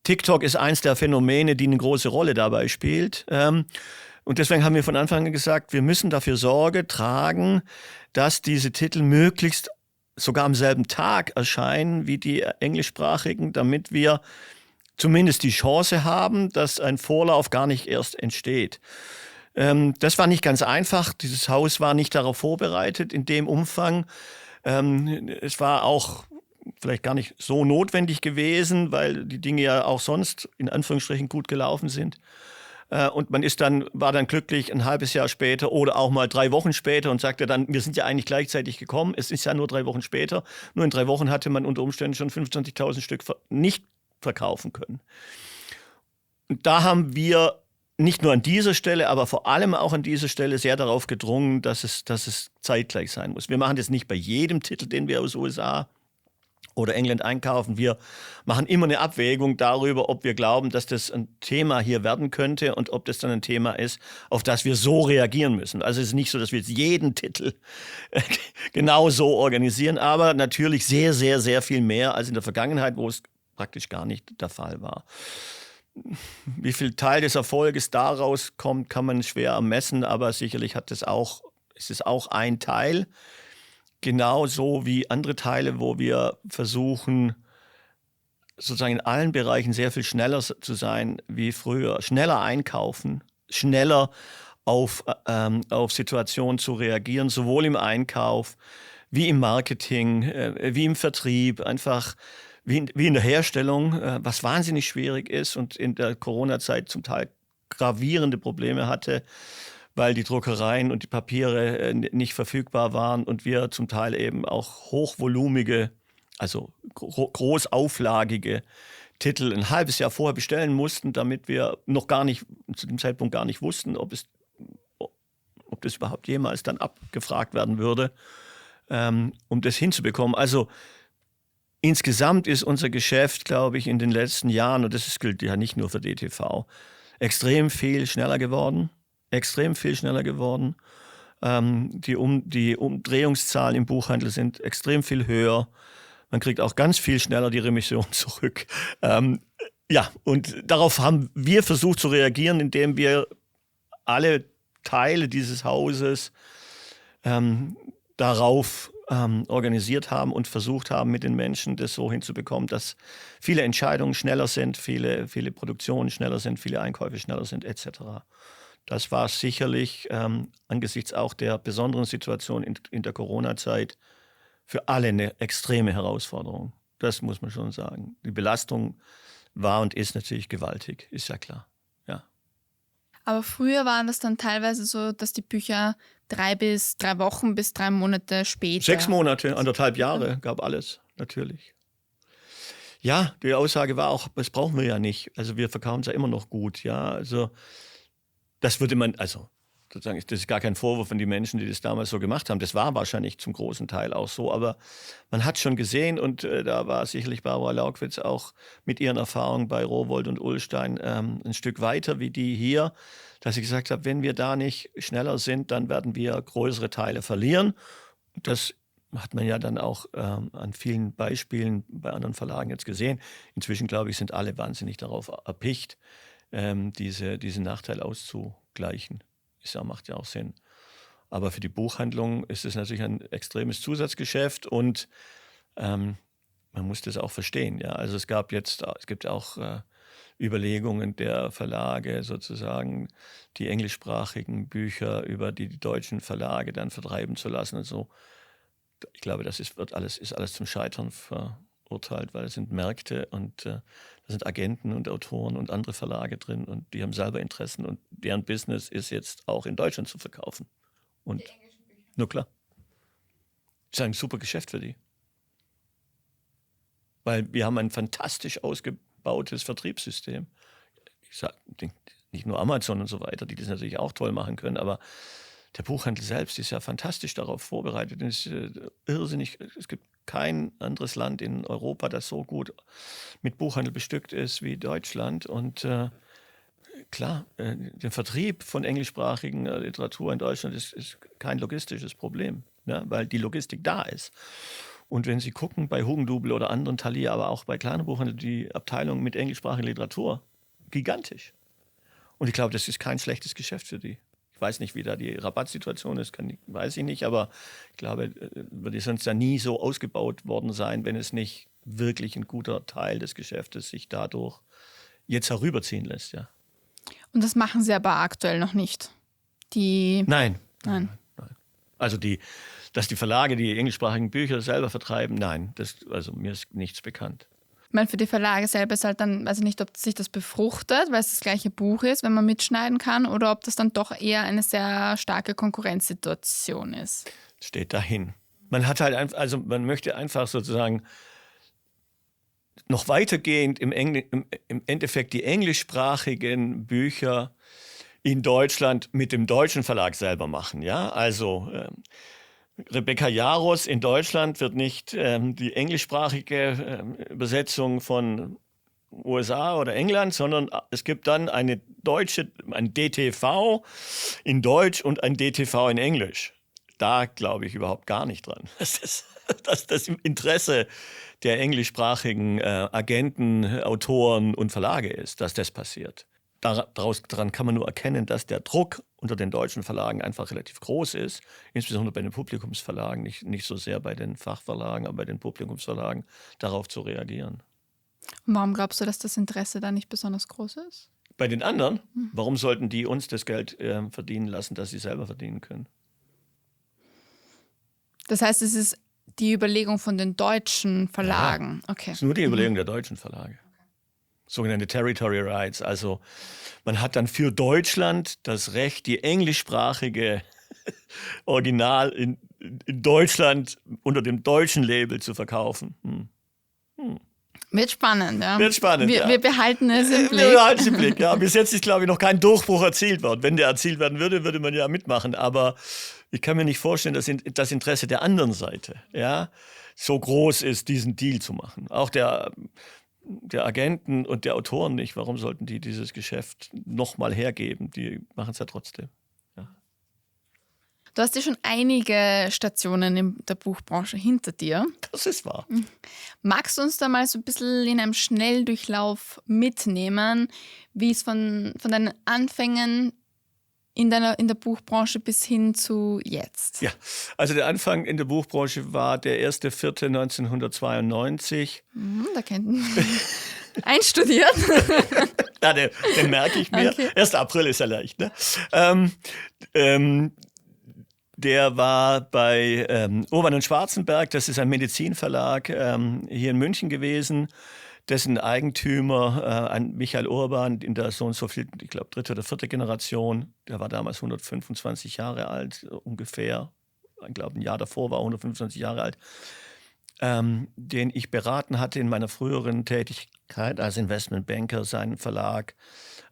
A: TikTok ist eins der Phänomene, die eine große Rolle dabei spielt. Und deswegen haben wir von Anfang an gesagt, wir müssen dafür Sorge tragen, dass diese Titel möglichst sogar am selben Tag erscheinen wie die englischsprachigen, damit wir zumindest die Chance haben, dass ein Vorlauf gar nicht erst entsteht. Das war nicht ganz einfach. Dieses Haus war nicht darauf vorbereitet in dem Umfang. Es war auch vielleicht gar nicht so notwendig gewesen, weil die Dinge ja auch sonst in Anführungsstrichen gut gelaufen sind. Und man war dann glücklich ein halbes Jahr später oder auch mal 3 Wochen später und sagte dann, wir sind ja eigentlich gleichzeitig gekommen. Es ist ja nur 3 Wochen später. Nur in 3 Wochen hatte man unter Umständen schon 25.000 Stück nicht verkaufen können. Und da haben wir nicht nur an dieser Stelle, aber vor allem auch an dieser Stelle sehr darauf gedrungen, dass es zeitgleich sein muss. Wir machen das nicht bei jedem Titel, den wir aus USA oder England einkaufen. Wir machen immer eine Abwägung darüber, ob wir glauben, dass das ein Thema hier werden könnte und ob das dann ein Thema ist, auf das wir so reagieren müssen. Also es ist nicht so, dass wir jetzt jeden Titel genau so organisieren, aber natürlich sehr, sehr, sehr viel mehr als in der Vergangenheit, wo es praktisch gar nicht der Fall war. Wie viel Teil des Erfolges daraus kommt, kann man schwer ermessen, aber sicherlich ist es auch ein Teil. Genauso wie andere Teile, wo wir versuchen, sozusagen in allen Bereichen sehr viel schneller zu sein wie früher. Schneller einkaufen, schneller auf Situationen zu reagieren, sowohl im Einkauf wie im Marketing, wie im Vertrieb, einfach wie in der Herstellung, was wahnsinnig schwierig ist und in der Corona-Zeit zum Teil gravierende Probleme hatte, weil die Druckereien und die Papiere nicht verfügbar waren und wir zum Teil eben auch hochvolumige, also großauflagige Titel ein halbes Jahr vorher bestellen mussten, damit wir noch gar nicht, zu dem Zeitpunkt gar nicht wussten, ob das überhaupt jemals dann abgefragt werden würde, um das hinzubekommen. Also insgesamt ist unser Geschäft, glaube ich, in den letzten Jahren, und das gilt ja nicht nur für DTV, extrem viel schneller geworden. Die Umdrehungszahlen im Buchhandel sind extrem viel höher. Man kriegt auch ganz viel schneller die Remission zurück. Und darauf haben wir versucht zu reagieren, indem wir alle Teile dieses Hauses darauf organisiert haben und versucht haben, mit den Menschen das so hinzubekommen, dass viele Entscheidungen schneller sind, viele Produktionen schneller sind, viele Einkäufe schneller sind, etc. Das war sicherlich angesichts auch der besonderen Situation in der Corona-Zeit für alle eine extreme Herausforderung. Das muss man schon sagen. Die Belastung war und ist natürlich gewaltig, ist ja klar. Ja.
B: Aber früher waren das dann teilweise so, dass die Bücher 3 Wochen bis 3 Monate später...
A: 6 Monate, 1,5 Jahre, gab alles, natürlich. Ja, die Aussage war auch, das brauchen wir ja nicht. Also wir verkaufen es ja immer noch gut. Ja, also das würde man, also sozusagen, das ist gar kein Vorwurf an die Menschen, die das damals so gemacht haben. Das war wahrscheinlich zum großen Teil auch so, aber man hat schon gesehen und da war sicherlich Barbara Laukwitz auch mit ihren Erfahrungen bei Rowohlt und Ullstein ein Stück weiter wie die hier, dass sie gesagt hat, wenn wir da nicht schneller sind, dann werden wir größere Teile verlieren. Das hat man ja dann auch an vielen Beispielen bei anderen Verlagen jetzt gesehen. Inzwischen, glaube ich, sind alle wahnsinnig darauf erpicht, diesen Nachteil auszugleichen. Macht ja auch Sinn. Aber für die Buchhandlung ist es natürlich ein extremes Zusatzgeschäft und man muss das auch verstehen. Ja? Also es gibt auch Überlegungen der Verlage sozusagen, die englischsprachigen Bücher über die deutschen Verlage dann vertreiben zu lassen und so. Ich glaube, das ist alles zum Scheitern verurteilt, weil es sind Märkte und da sind Agenten und Autoren und andere Verlage drin und die haben selber Interessen und deren Business ist jetzt auch in Deutschland zu verkaufen. Und die englischen Bücher. Nur klar. Ist ein super Geschäft für die. Weil wir haben ein fantastisch ausgebautes Vertriebssystem. Ich sage nicht nur Amazon und so weiter, die das natürlich auch toll machen können, aber der Buchhandel selbst ist ja fantastisch darauf vorbereitet. Es ist irrsinnig. Es gibt kein anderes Land in Europa, das so gut mit Buchhandel bestückt ist wie Deutschland. Und klar, der Vertrieb von englischsprachigen Literatur in Deutschland ist kein logistisches Problem, ne? Weil die Logistik da ist. Und wenn Sie gucken, bei Hugendubel oder anderen Thalia, aber auch bei kleinen Buchhandeln, die Abteilung mit englischsprachiger Literatur, gigantisch. Und ich glaube, das ist kein schlechtes Geschäft für die. Ich weiß nicht, wie da die Rabattsituation ist, weiß ich nicht, aber ich glaube, würde sonst ja nie so ausgebaut worden sein, wenn es nicht wirklich ein guter Teil des Geschäftes sich dadurch jetzt herüberziehen lässt. Ja.
B: Und das machen Sie aber aktuell noch nicht?
A: Nein. Also dass die Verlage die englischsprachigen Bücher selber vertreiben, nein, also mir ist nichts bekannt.
B: Ich meine, für die Verlage selber ist halt dann, weiß ich nicht, ob sich das befruchtet, weil es das gleiche Buch ist, wenn man mitschneiden kann, oder ob das dann doch eher eine sehr starke Konkurrenzsituation ist.
A: Steht dahin. Man möchte einfach sozusagen noch weitergehend im Endeffekt die englischsprachigen Bücher in Deutschland mit dem deutschen Verlag selber machen. Ja? Also Rebecca Yarros in Deutschland wird nicht die englischsprachige Übersetzung von USA oder England, sondern es gibt dann ein DTV in Deutsch und ein DTV in Englisch. Da glaube ich überhaupt gar nicht dran. Dass das im Interesse der englischsprachigen Agenten, Autoren und Verlage ist, dass das passiert. Daran kann man nur erkennen, dass der Druck unter den deutschen Verlagen einfach relativ groß ist, insbesondere bei den Publikumsverlagen, nicht so sehr bei den Fachverlagen, aber bei den Publikumsverlagen, darauf zu reagieren.
B: Und warum glaubst du, dass das Interesse da nicht besonders groß ist?
A: Bei den anderen, warum sollten die uns das Geld verdienen lassen, das sie selber verdienen können?
B: Das heißt, es ist die Überlegung von den deutschen Verlagen.
A: Ja,
B: okay.
A: Das ist nur die Überlegung der deutschen Verlage. Sogenannte Territory Rights. Also man hat dann für Deutschland das Recht, die englischsprachige Original in Deutschland unter dem deutschen Label zu verkaufen.
B: Wird spannend, ja.
A: Wird spannend,
B: wir behalten es im Blick.
A: Wir behalten es im Blick, ja. Bis jetzt ist, glaube ich, noch kein Durchbruch erzielt worden. Wenn der erzielt werden würde, würde man ja mitmachen. Aber ich kann mir nicht vorstellen, dass das Interesse der anderen Seite so groß ist, diesen Deal zu machen. Auch der Agenten und der Autoren nicht. Warum sollten die dieses Geschäft nochmal hergeben? Die machen es ja trotzdem. Ja.
B: Du hast ja schon einige Stationen in der Buchbranche hinter dir.
A: Das ist wahr.
B: Magst du uns da mal so ein bisschen in einem Schnelldurchlauf mitnehmen, wie es von deinen Anfängen in der Buchbranche bis hin zu jetzt?
A: Ja, also der Anfang in der Buchbranche war der 1.4.1992.
B: Da könnten einstudiert.
A: Ja, den merke ich mir.
B: Okay.
A: 1. April ist ja leicht, ne? Der war bei Urban und Schwarzenberg, das ist ein Medizinverlag hier in München gewesen, dessen Eigentümer, Michael Urban, in der so und so viel, ich glaube, 3. oder 4. Generation, der war damals 125 Jahre alt, ungefähr, ich glaube, ein Jahr davor war er 125 Jahre alt, den ich beraten hatte in meiner früheren Tätigkeit als Investmentbanker, seinen Verlag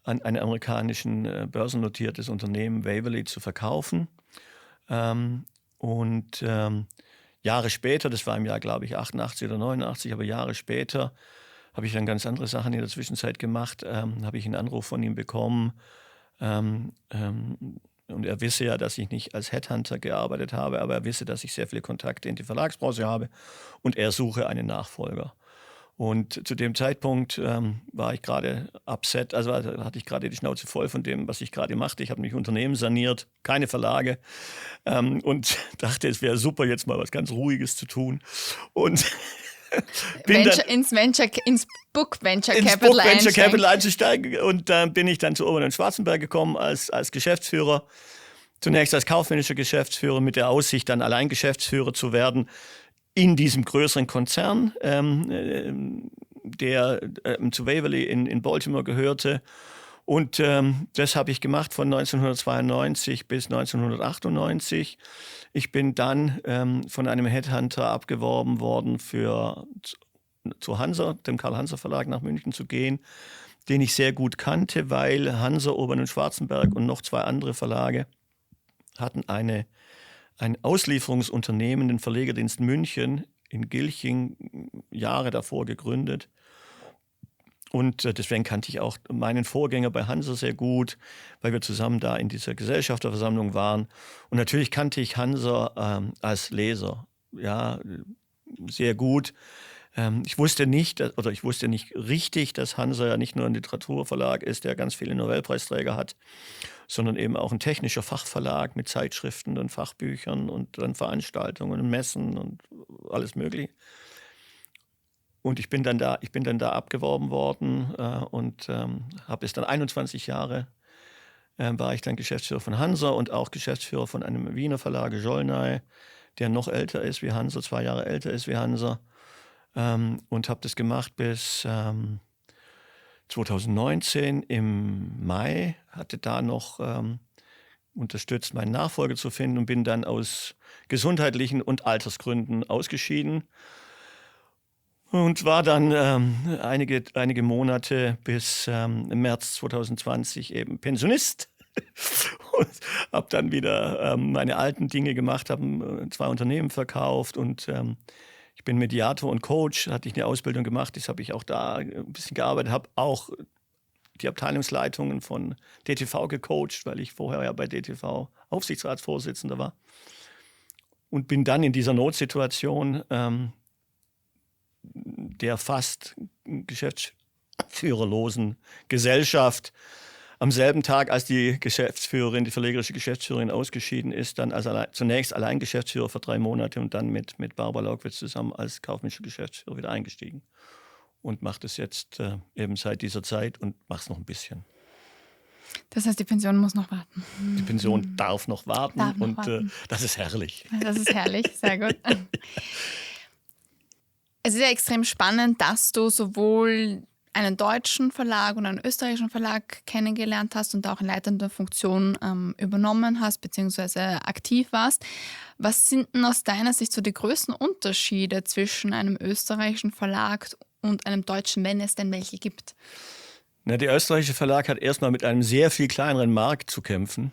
A: an ein amerikanischen börsennotiertes Unternehmen, Waverly, zu verkaufen. Jahre später, das war im Jahr, glaube ich, 88 oder 89, aber Jahre später habe ich dann ganz andere Sachen in der Zwischenzeit gemacht, habe ich einen Anruf von ihm bekommen und er wisse ja, dass ich nicht als Headhunter gearbeitet habe, aber er wisse, dass ich sehr viele Kontakte in die Verlagsbranche habe und er suche einen Nachfolger. Und zu dem Zeitpunkt war ich gerade upset, also hatte ich gerade die Schnauze voll von dem, was ich gerade machte. Ich habe mich Unternehmen saniert, keine Verlage und dachte, es wäre super, jetzt mal was ganz Ruhiges zu tun. Und
B: ins Book Venture Capital
A: einzusteigen. Und dann bin ich dann zu Urban und Schwarzenberg gekommen als Geschäftsführer. Zunächst als kaufmännischer Geschäftsführer mit der Aussicht, dann allein Geschäftsführer zu werden in diesem größeren Konzern, der zu Waverly in Baltimore gehörte. Und das habe ich gemacht von 1992 bis 1998. Ich bin dann von einem Headhunter abgeworben worden, zu Hansa, dem Karl-Hanser-Verlag nach München zu gehen, den ich sehr gut kannte, weil Hansa, Urban und Schwarzenberg und noch 2 andere Verlage hatten ein Auslieferungsunternehmen, den Verlegerdienst München in Gilching, Jahre davor gegründet. Und deswegen kannte ich auch meinen Vorgänger bei Hansa sehr gut, weil wir zusammen da in dieser Gesellschafterversammlung waren. Und natürlich kannte ich Hansa als Leser, ja, sehr gut. Ich wusste nicht richtig, dass Hansa ja nicht nur ein Literaturverlag ist, der ganz viele Nobelpreisträger hat, sondern eben auch ein technischer Fachverlag mit Zeitschriften und Fachbüchern und dann Veranstaltungen und Messen und alles Mögliche. Und ich bin dann da abgeworben worden und habe es dann 21 Jahre, war ich dann Geschäftsführer von Hansa und auch Geschäftsführer von einem Wiener Verlag, Jolnay, der noch älter ist wie Hansa, 2 Jahre älter ist wie Hansa. Und habe das gemacht bis 2019 im Mai, hatte da noch unterstützt, meinen Nachfolger zu finden und bin dann aus gesundheitlichen und Altersgründen ausgeschieden und war dann einige Monate bis März 2020 eben Pensionist und habe dann wieder meine alten Dinge gemacht, habe 2 Unternehmen verkauft und ich bin Mediator und Coach, hatte ich eine Ausbildung gemacht, das habe ich auch da ein bisschen gearbeitet, habe auch die Abteilungsleitungen von DTV gecoacht, weil ich vorher ja bei DTV Aufsichtsratsvorsitzender war. Und bin dann in dieser Notsituation der fast geschäftsführerlosen Gesellschaft am selben Tag, als die verlegerische Geschäftsführerin ausgeschieden ist, dann zunächst allein Geschäftsführer für 3 Monate und dann mit Barbara Laukwitz zusammen als kaufmännischer Geschäftsführer wieder eingestiegen. Und mache das jetzt eben seit dieser Zeit und mache es noch ein bisschen.
B: Das heißt, die Pension muss noch warten.
A: Die Pension darf noch warten und das ist herrlich.
B: Das ist herrlich, sehr gut. Es ist ja extrem spannend, dass du sowohl einen deutschen Verlag und einen österreichischen Verlag kennengelernt hast und auch in leitender Funktion übernommen hast bzw. aktiv warst. Was sind denn aus deiner Sicht so die größten Unterschiede zwischen einem österreichischen Verlag und einem deutschen, wenn es denn welche gibt?
A: Na, der österreichische Verlag hat erstmal mit einem sehr viel kleineren Markt zu kämpfen,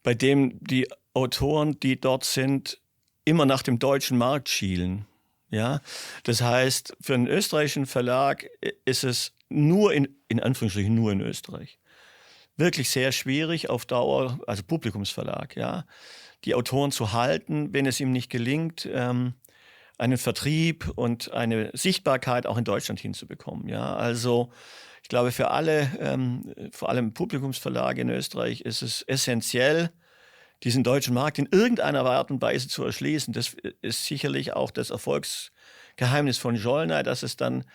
A: bei dem die Autoren, die dort sind, immer nach dem deutschen Markt schielen. Ja? Das heißt, für einen österreichischen Verlag ist es in Anführungsstrichen nur in Österreich, wirklich sehr schwierig auf Dauer, also Publikumsverlag, ja, die Autoren zu halten, wenn es ihm nicht gelingt, einen Vertrieb und eine Sichtbarkeit auch in Deutschland hinzubekommen. Ja? Also ich glaube, für alle, vor allem Publikumsverlage in Österreich, ist es essentiell, diesen deutschen Markt in irgendeiner Art und Weise zu erschließen. Das ist sicherlich auch das Erfolgsgeheimnis von Jollnay, dass es dann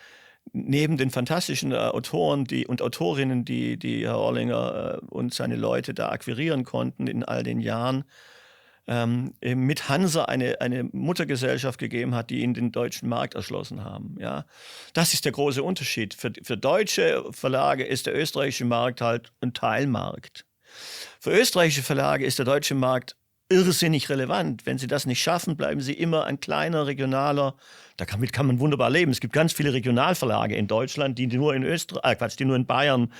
A: neben den fantastischen Autoren und Autorinnen, die Herr Orlinger und seine Leute da akquirieren konnten in all den Jahren, mit Hansa eine Muttergesellschaft gegeben hat, die ihnen den deutschen Markt erschlossen haben. Ja? Das ist der große Unterschied. Für deutsche Verlage ist der österreichische Markt halt ein Teilmarkt. Für österreichische Verlage ist der deutsche Markt irrsinnig relevant. Wenn sie das nicht schaffen, bleiben sie immer ein kleiner, regionaler. Damit kann man wunderbar leben. Es gibt ganz viele Regionalverlage in Deutschland, die nur in die nur in Bayern,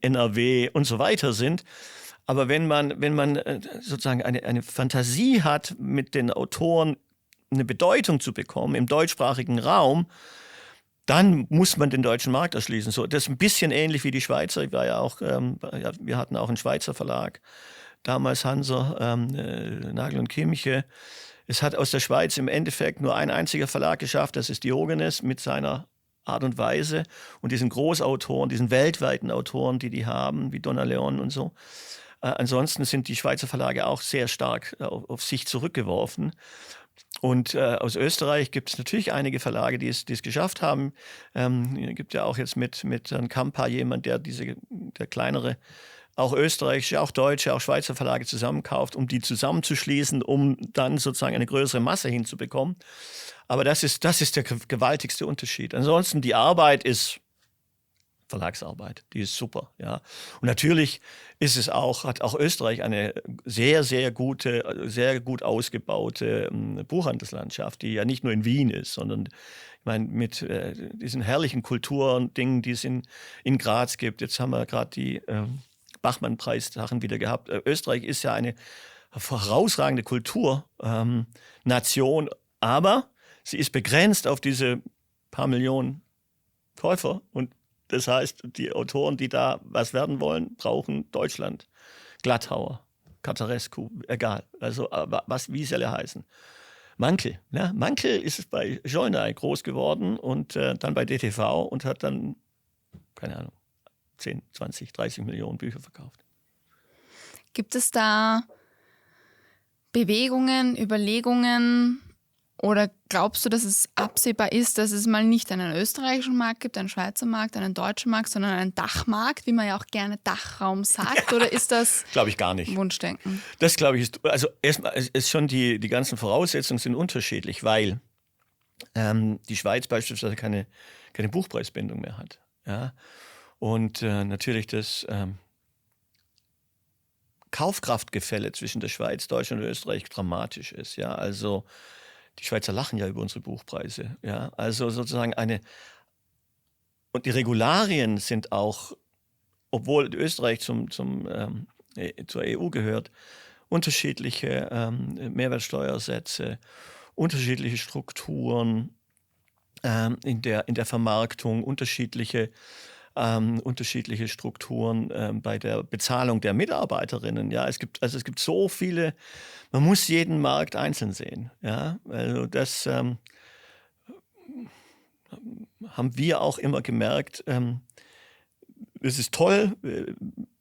A: NRW und so weiter sind. Aber wenn man sozusagen eine Fantasie hat, mit den Autoren eine Bedeutung zu bekommen im deutschsprachigen Raum, dann muss man den deutschen Markt erschließen. So, das ist ein bisschen ähnlich wie die Schweizer. Ich war ja auch, wir hatten auch einen Schweizer Verlag, damals Hansa, Nagel und Kimche. Es hat aus der Schweiz im Endeffekt nur ein einziger Verlag geschafft, das ist Diogenes mit seiner Art und Weise und diesen Großautoren, diesen weltweiten Autoren, die haben, wie Donna Leon und so. Ansonsten sind die Schweizer Verlage auch sehr stark auf sich zurückgeworfen. Und aus Österreich gibt es natürlich einige Verlage, die es geschafft haben. Es gibt ja auch jetzt mit Herrn Kampa jemand, der kleinere, auch österreichische, auch deutsche, auch Schweizer Verlage zusammenkauft, um die zusammenzuschließen, um dann sozusagen eine größere Masse hinzubekommen. Aber das ist der gewaltigste Unterschied. Ansonsten die Arbeit ist Verlagsarbeit, die ist super, ja. Und natürlich hat auch Österreich eine sehr, sehr gute, sehr gut ausgebaute Buchhandelslandschaft, die ja nicht nur in Wien ist, sondern ich meine, mit diesen herrlichen Kulturdingen, die es in Graz gibt. Jetzt haben wir gerade die Bachmann-Preis-Sachen wieder gehabt. Österreich ist ja eine herausragende Kulturnation, aber sie ist begrenzt auf diese paar Millionen Käufer und das heißt, die Autoren, die da was werden wollen, brauchen Deutschland. Glattauer, Catarescu, egal. Also wie sie alle heißen. Mankel. Ja? Mankel ist bei Jollnay groß geworden und dann bei DTV und hat dann, keine Ahnung, 10, 20, 30 Millionen Bücher verkauft.
B: Gibt es da Bewegungen, Überlegungen, oder glaubst du, dass es absehbar ist, dass es mal nicht einen österreichischen Markt gibt, einen Schweizer Markt, einen deutschen Markt, sondern einen Dachmarkt, wie man ja auch gerne Dachraum sagt? Oder ist das
A: glaube ich gar nicht.
B: Wunschdenken?
A: Das glaube ich ist, also erstmal ist schon die ganzen Voraussetzungen sind unterschiedlich, weil die Schweiz beispielsweise keine Buchpreisbindung mehr hat. Ja? Und natürlich das Kaufkraftgefälle zwischen der Schweiz, Deutschland und Österreich dramatisch ist. Ja? Also die Schweizer lachen ja über unsere Buchpreise. Ja? Also sozusagen und die Regularien sind auch, obwohl Österreich zum zur EU gehört, unterschiedliche Mehrwertsteuersätze, unterschiedliche Strukturen in der Vermarktung, unterschiedliche Strukturen bei der Bezahlung der Mitarbeiterinnen. Ja, es gibt so viele, man muss jeden Markt einzeln sehen. Ja, also das haben wir auch immer gemerkt. Es ist toll,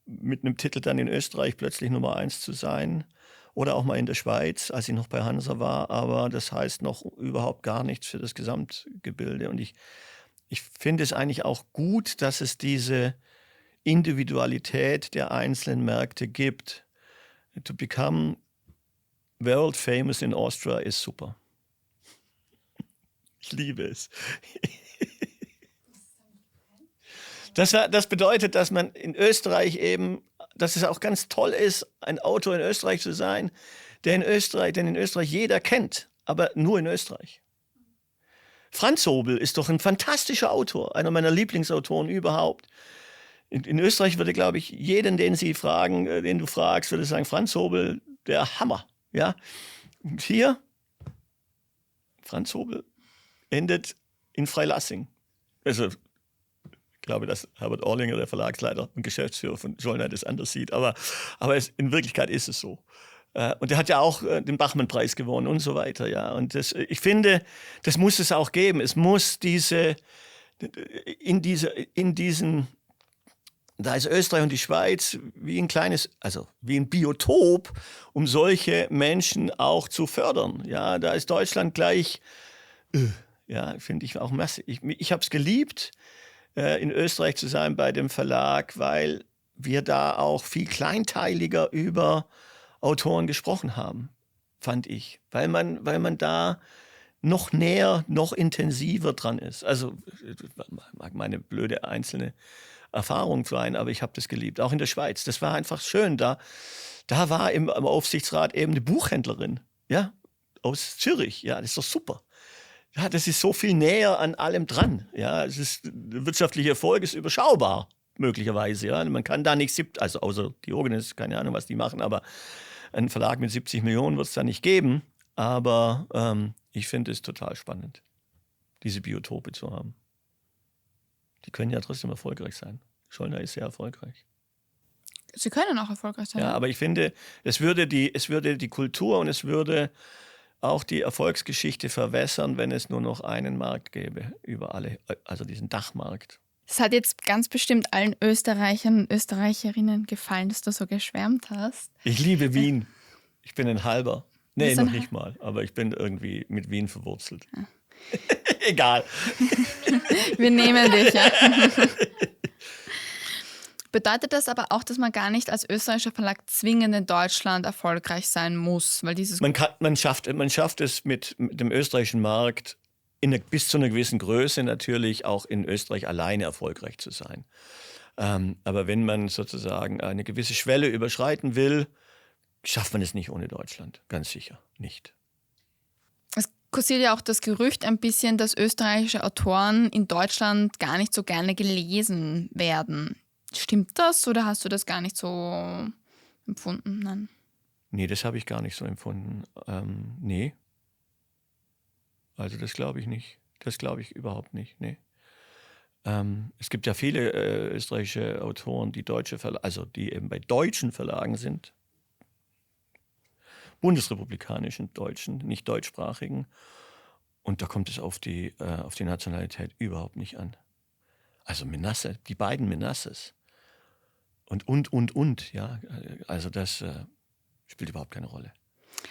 A: mit einem Titel dann in Österreich plötzlich Nummer 1 zu sein oder auch mal in der Schweiz, als ich noch bei Hansa war, aber das heißt noch überhaupt gar nichts für das Gesamtgebilde. Und ich finde es eigentlich auch gut, dass es diese Individualität der einzelnen Märkte gibt. To become world famous in Austria ist super. Ich liebe es. Das bedeutet, dass man in Österreich eben, dass es auch ganz toll ist, ein Autor in Österreich zu sein, den in Österreich jeder kennt, aber nur in Österreich. Franz Hobel ist doch ein fantastischer Autor, einer meiner Lieblingsautoren überhaupt. In Österreich würde, glaube ich, jeden, den du fragst, würde sagen, Franz Hobel, der Hammer. Ja? Und hier, Franz Hobel endet in Freilassing. Also, ich glaube, dass Herbert Orlinger, der Verlagsleiter und Geschäftsführer von Schollner, das anders sieht. Aber in Wirklichkeit ist es so. Und er hat ja auch den Bachmann-Preis gewonnen und so weiter. Ja. Und ich finde, das muss es auch geben. Es muss da ist Österreich und die Schweiz wie ein Biotop, um solche Menschen auch zu fördern. Ja, da ist Deutschland gleich, ja, finde ich auch massiv. Ich habe es geliebt, in Österreich zu sein bei dem Verlag, weil wir da auch viel kleinteiliger über Autoren gesprochen haben, fand ich. Weil man da noch näher, noch intensiver dran ist. Also, mag meine blöde einzelne Erfahrung sein, aber ich habe das geliebt. Auch in der Schweiz. Das war einfach schön. Da war am Aufsichtsrat eben eine Buchhändlerin, ja, aus Zürich. Ja, das ist doch super. Ja, das ist so viel näher an allem dran. Ja, der wirtschaftliche Erfolg ist überschaubar, möglicherweise. Ja, man kann da nicht, also außer Diogenes, keine Ahnung, was die machen, aber einen Verlag mit 70 Millionen wird es da nicht geben. Aber ich finde es total spannend, diese Biotope zu haben. Die können ja trotzdem erfolgreich sein. Schollner ist sehr erfolgreich.
B: Sie können auch erfolgreich sein.
A: Ja, aber ich finde, es würde die Kultur und es würde auch die Erfolgsgeschichte verwässern, wenn es nur noch einen Markt gäbe über alle, also diesen Dachmarkt.
B: Es hat jetzt ganz bestimmt allen Österreichern und Österreicherinnen gefallen, dass du so geschwärmt hast.
A: Ich liebe Wien. Ich bin ein halber. Nee, noch nicht mal. Aber ich bin irgendwie mit Wien verwurzelt. Ja. Egal.
B: Wir nehmen dich, ja. Bedeutet das aber auch, dass man gar nicht als österreichischer Verlag zwingend in Deutschland erfolgreich sein muss? Weil
A: man schafft es mit dem österreichischen Markt bis zu einer gewissen Größe natürlich auch in Österreich alleine erfolgreich zu sein. Aber wenn man sozusagen eine gewisse Schwelle überschreiten will, schafft man es nicht ohne Deutschland. Ganz sicher nicht.
B: Es kursiert ja auch das Gerücht ein bisschen, dass österreichische Autoren in Deutschland gar nicht so gerne gelesen werden. Stimmt das oder hast du das gar nicht so empfunden? Nein.
A: Nee, das habe ich gar nicht so empfunden. Nee. Also das glaube ich nicht. Das glaube ich überhaupt nicht. Nee. Es gibt ja viele österreichische Autoren, die die eben bei deutschen Verlagen sind. Bundesrepublikanischen Deutschen, nicht deutschsprachigen. Und da kommt es auf die Nationalität überhaupt nicht an. Also Menasse, die beiden Menasses. Und, ja. Also das spielt überhaupt keine Rolle.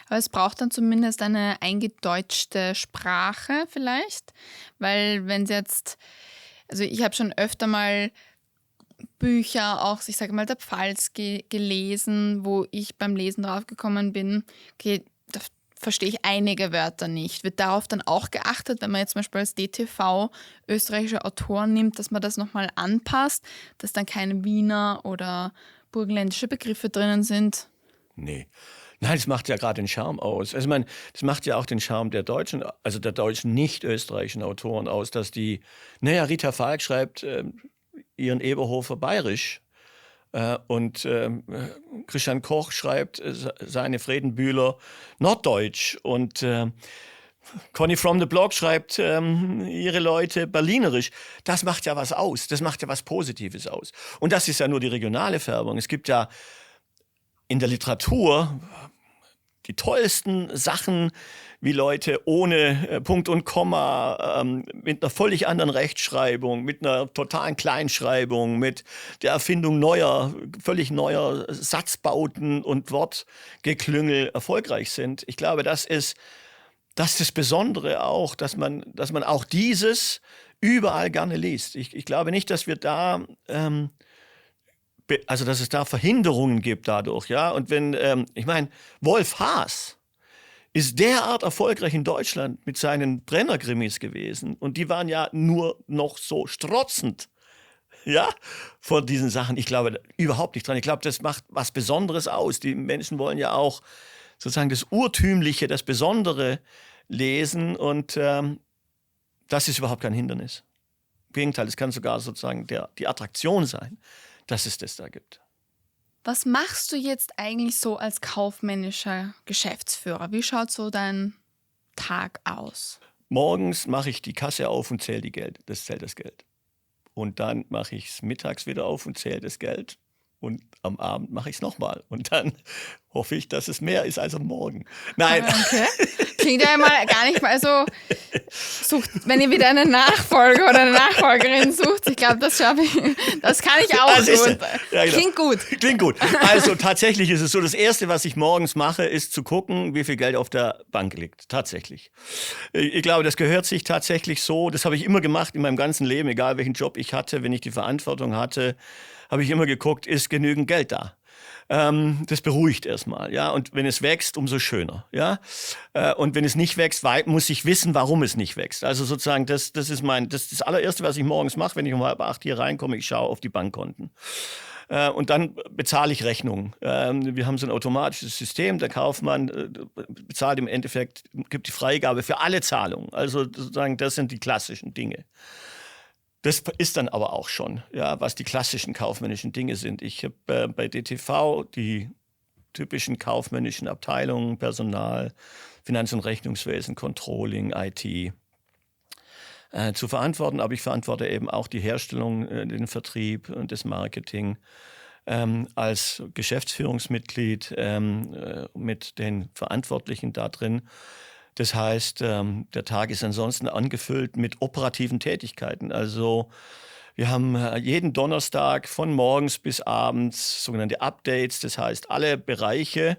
B: Aber es braucht dann zumindest eine eingedeutschte Sprache vielleicht, weil wenn es jetzt, also ich habe schon öfter mal Bücher, auch ich sage mal der Pfalz gelesen, wo ich beim Lesen drauf gekommen bin, okay, da verstehe ich einige Wörter nicht. Wird darauf dann auch geachtet, wenn man jetzt zum Beispiel als DTV österreichische Autoren nimmt, dass man das nochmal anpasst, dass dann keine Wiener oder burgenländische Begriffe drinnen sind?
A: Nee. Nein, das macht ja gerade den Charme aus. Also ich meine, das macht ja auch den Charme der deutschen nicht-österreichischen Autoren aus, dass Rita Falk schreibt ihren Eberhofer bayerisch. Und Christian Koch schreibt seine Friedenbühler Norddeutsch und Conny from the Block schreibt ihre Leute Berlinerisch. Das macht ja was aus, das macht ja was Positives aus. Und das ist ja nur die regionale Färbung. Es gibt ja in der Literatur die tollsten Sachen, wie Leute ohne Punkt und Komma, mit einer völlig anderen Rechtschreibung, mit einer totalen Kleinschreibung, mit der Erfindung völlig neuer Satzbauten und Wortgeklüngel erfolgreich sind. Ich glaube, das ist das Besondere auch, dass man auch dieses überall gerne liest. Ich glaube nicht, dass wir da also dass es da Verhinderungen gibt dadurch, ja. Und wenn, ich meine, Wolf Haas ist derart erfolgreich in Deutschland mit seinen Brenner-Krimis gewesen. Und die waren ja nur noch so strotzend, ja, vor diesen Sachen. Ich glaube überhaupt nicht dran. Ich glaube, das macht was Besonderes aus. Die Menschen wollen ja auch sozusagen das Urtümliche, das Besondere lesen. Und das ist überhaupt kein Hindernis. Im Gegenteil, es kann sogar sozusagen die Attraktion sein, dass es das da gibt.
B: Was machst du jetzt eigentlich so als kaufmännischer Geschäftsführer? Wie schaut so dein Tag aus?
A: Morgens mache ich die Kasse auf und zähle das Geld. Und dann mache ich es mittags wieder auf und zähle das Geld. Und am Abend mache ich es nochmal. Und dann hoffe ich, dass es mehr ist als am Morgen. Nein.
B: Okay. Klingt ja mal gar nicht mal so. Wenn ihr wieder einen Nachfolger oder eine Nachfolgerin sucht, ich glaube, das schaffe ich. Das kann ich auch gut. Ja, genau. Klingt gut.
A: Klingt gut. Also tatsächlich ist es so, das Erste, was ich morgens mache, ist zu gucken, wie viel Geld auf der Bank liegt. Tatsächlich. Ich glaube, das gehört sich tatsächlich so. Das habe ich immer gemacht in meinem ganzen Leben, egal welchen Job ich hatte, wenn ich die Verantwortung hatte, habe ich immer geguckt, ist genügend Geld da? Das beruhigt erstmal, ja. Und wenn es wächst, umso schöner, ja. Und wenn es nicht wächst, muss ich wissen, warum es nicht wächst. Also sozusagen, das ist das allererste, was ich morgens mache, wenn ich um 7:30 hier reinkomme. Ich schaue auf die Bankkonten. Und dann bezahle ich Rechnungen. Wir haben so ein automatisches System, der Kaufmann bezahlt im Endeffekt, gibt die Freigabe für alle Zahlungen. Also sozusagen, das sind die klassischen Dinge. Das ist dann aber auch schon, ja, was die klassischen kaufmännischen Dinge sind. Ich habe bei DTV die typischen kaufmännischen Abteilungen, Personal, Finanz- und Rechnungswesen, Controlling, IT zu verantworten. Aber ich verantworte eben auch die Herstellung, den Vertrieb und das Marketing als Geschäftsführungsmitglied mit den Verantwortlichen da drin. Das heißt, der Tag ist ansonsten angefüllt mit operativen Tätigkeiten. Also wir haben jeden Donnerstag von morgens bis abends sogenannte Updates. Das heißt, alle Bereiche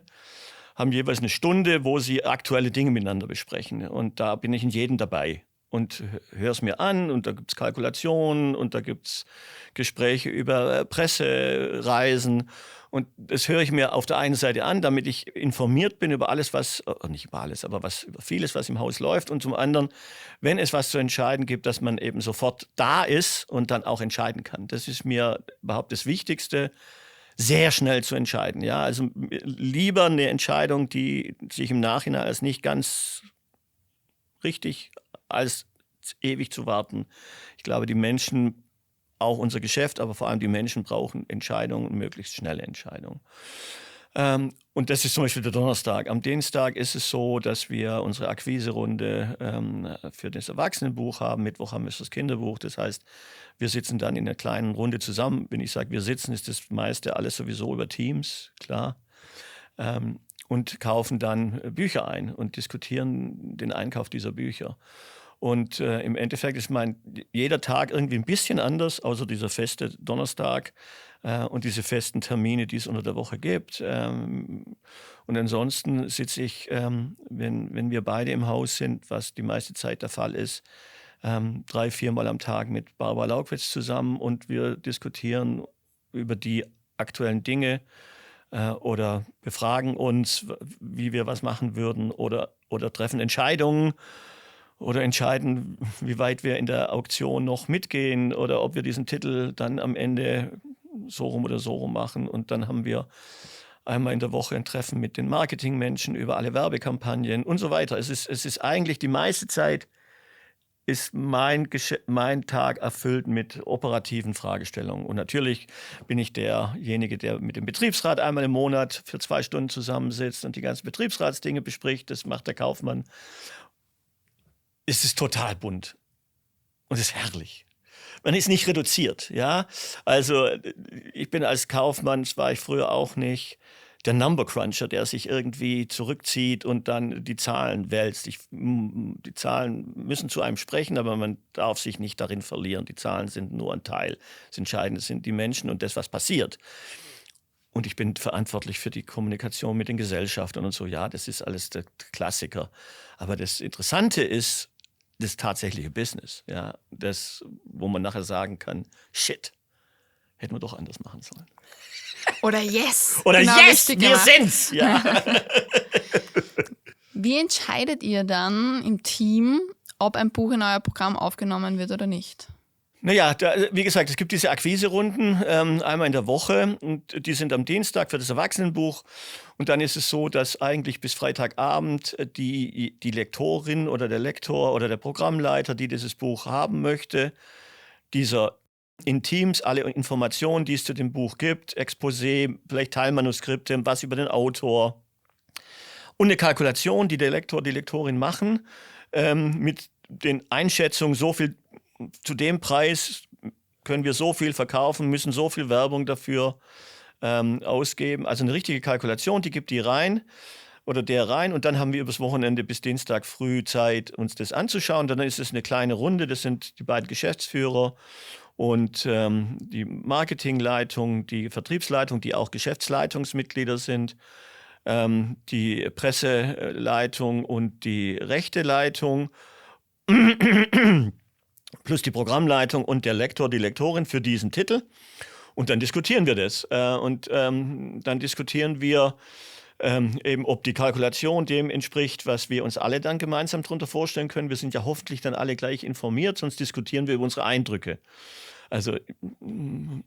A: haben jeweils eine Stunde, wo sie aktuelle Dinge miteinander besprechen. Und da bin ich in jedem dabei und höre es mir an. Und da gibt es Kalkulationen und da gibt es Gespräche über Pressereisen. Und das höre ich mir auf der einen Seite an, damit ich informiert bin über alles, nicht über alles, aber über vieles, was im Haus läuft. Und zum anderen, wenn es was zu entscheiden gibt, dass man eben sofort da ist und dann auch entscheiden kann. Das ist mir überhaupt das Wichtigste, sehr schnell zu entscheiden. Ja? Also lieber eine Entscheidung, die sich im Nachhinein als nicht ganz richtig, als ewig zu warten. Ich glaube, die Menschen, auch unser Geschäft, aber vor allem die Menschen brauchen Entscheidungen, möglichst schnelle Entscheidungen. Und das ist zum Beispiel der Donnerstag. Am Dienstag ist es so, dass wir unsere Akquiserunde für das Erwachsenenbuch haben. Mittwoch haben wir das Kinderbuch. Das heißt, wir sitzen dann in einer kleinen Runde zusammen. Wenn ich sage, wir sitzen, ist das meiste alles sowieso über Teams, klar. Und kaufen dann Bücher ein und diskutieren den Einkauf dieser Bücher. Und im Endeffekt ist jeder Tag irgendwie ein bisschen anders, außer dieser feste Donnerstag und diese festen Termine, die es unter der Woche gibt. Und ansonsten sitze ich, wenn wir beide im Haus sind, was die meiste Zeit der Fall ist, 3-4 Mal am Tag mit Barbara Laukwitz zusammen und wir diskutieren über die aktuellen Dinge oder befragen uns, wie wir was machen würden oder treffen Entscheidungen. Oder entscheiden, wie weit wir in der Auktion noch mitgehen oder ob wir diesen Titel dann am Ende so rum oder so rum machen. Und dann haben wir einmal in der Woche ein Treffen mit den Marketingmenschen über alle Werbekampagnen und so weiter. Es ist eigentlich die meiste Zeit ist mein Tag erfüllt mit operativen Fragestellungen. Und natürlich bin ich derjenige, der mit dem Betriebsrat einmal im Monat für 2 Stunden zusammensitzt und die ganzen Betriebsratsdinge bespricht. Das macht der Kaufmann. Es ist total bunt und es ist herrlich. Man ist nicht reduziert, ja. Also ich bin als Kaufmann, das war ich früher auch nicht, der Number Cruncher, der sich irgendwie zurückzieht und dann die Zahlen wälzt. Die Zahlen müssen zu einem sprechen, aber man darf sich nicht darin verlieren. Die Zahlen sind nur ein Teil. Das Entscheidende sind die Menschen und das, was passiert. Und ich bin verantwortlich für die Kommunikation mit den Gesellschaftern und so. Ja, das ist alles der Klassiker. Aber das Interessante ist das tatsächliche Business. Ja, das, wo man nachher sagen kann, shit, hätten wir doch anders machen sollen.
B: Oder yes.
A: Oder
B: genau,
A: yes, wir sind's. Ja.
B: Wie entscheidet ihr dann im Team, ob ein Buch in euer Programm aufgenommen wird oder nicht?
A: Naja, wie gesagt, es gibt diese Akquiserunden einmal in der Woche und die sind am Dienstag für das Erwachsenenbuch. Und dann ist es so, dass eigentlich bis Freitagabend die Lektorin oder der Lektor oder der Programmleiter, die dieses Buch haben möchte, dieser in Teams alle Informationen, die es zu dem Buch gibt, Exposé, vielleicht Teilmanuskripte, was über den Autor und eine Kalkulation, die der Lektor, die Lektorin machen, mit den Einschätzungen, so viel zu dem Preis können wir so viel verkaufen, müssen so viel Werbung dafür ausgeben. Also eine richtige Kalkulation, die gibt die rein oder der rein und dann haben wir übers Wochenende bis Dienstag früh Zeit, uns das anzuschauen. Dann ist es eine kleine Runde, das sind die beiden Geschäftsführer und die Marketingleitung, die Vertriebsleitung, die auch Geschäftsleitungsmitglieder sind, die Presseleitung und die Rechteleitung, plus die Programmleitung und der Lektor, die Lektorin für diesen Titel. Und dann diskutieren wir das. Dann diskutieren wir eben, ob die Kalkulation dem entspricht, was wir uns alle dann gemeinsam darunter vorstellen können. Wir sind ja hoffentlich dann alle gleich informiert, sonst diskutieren wir über unsere Eindrücke. Also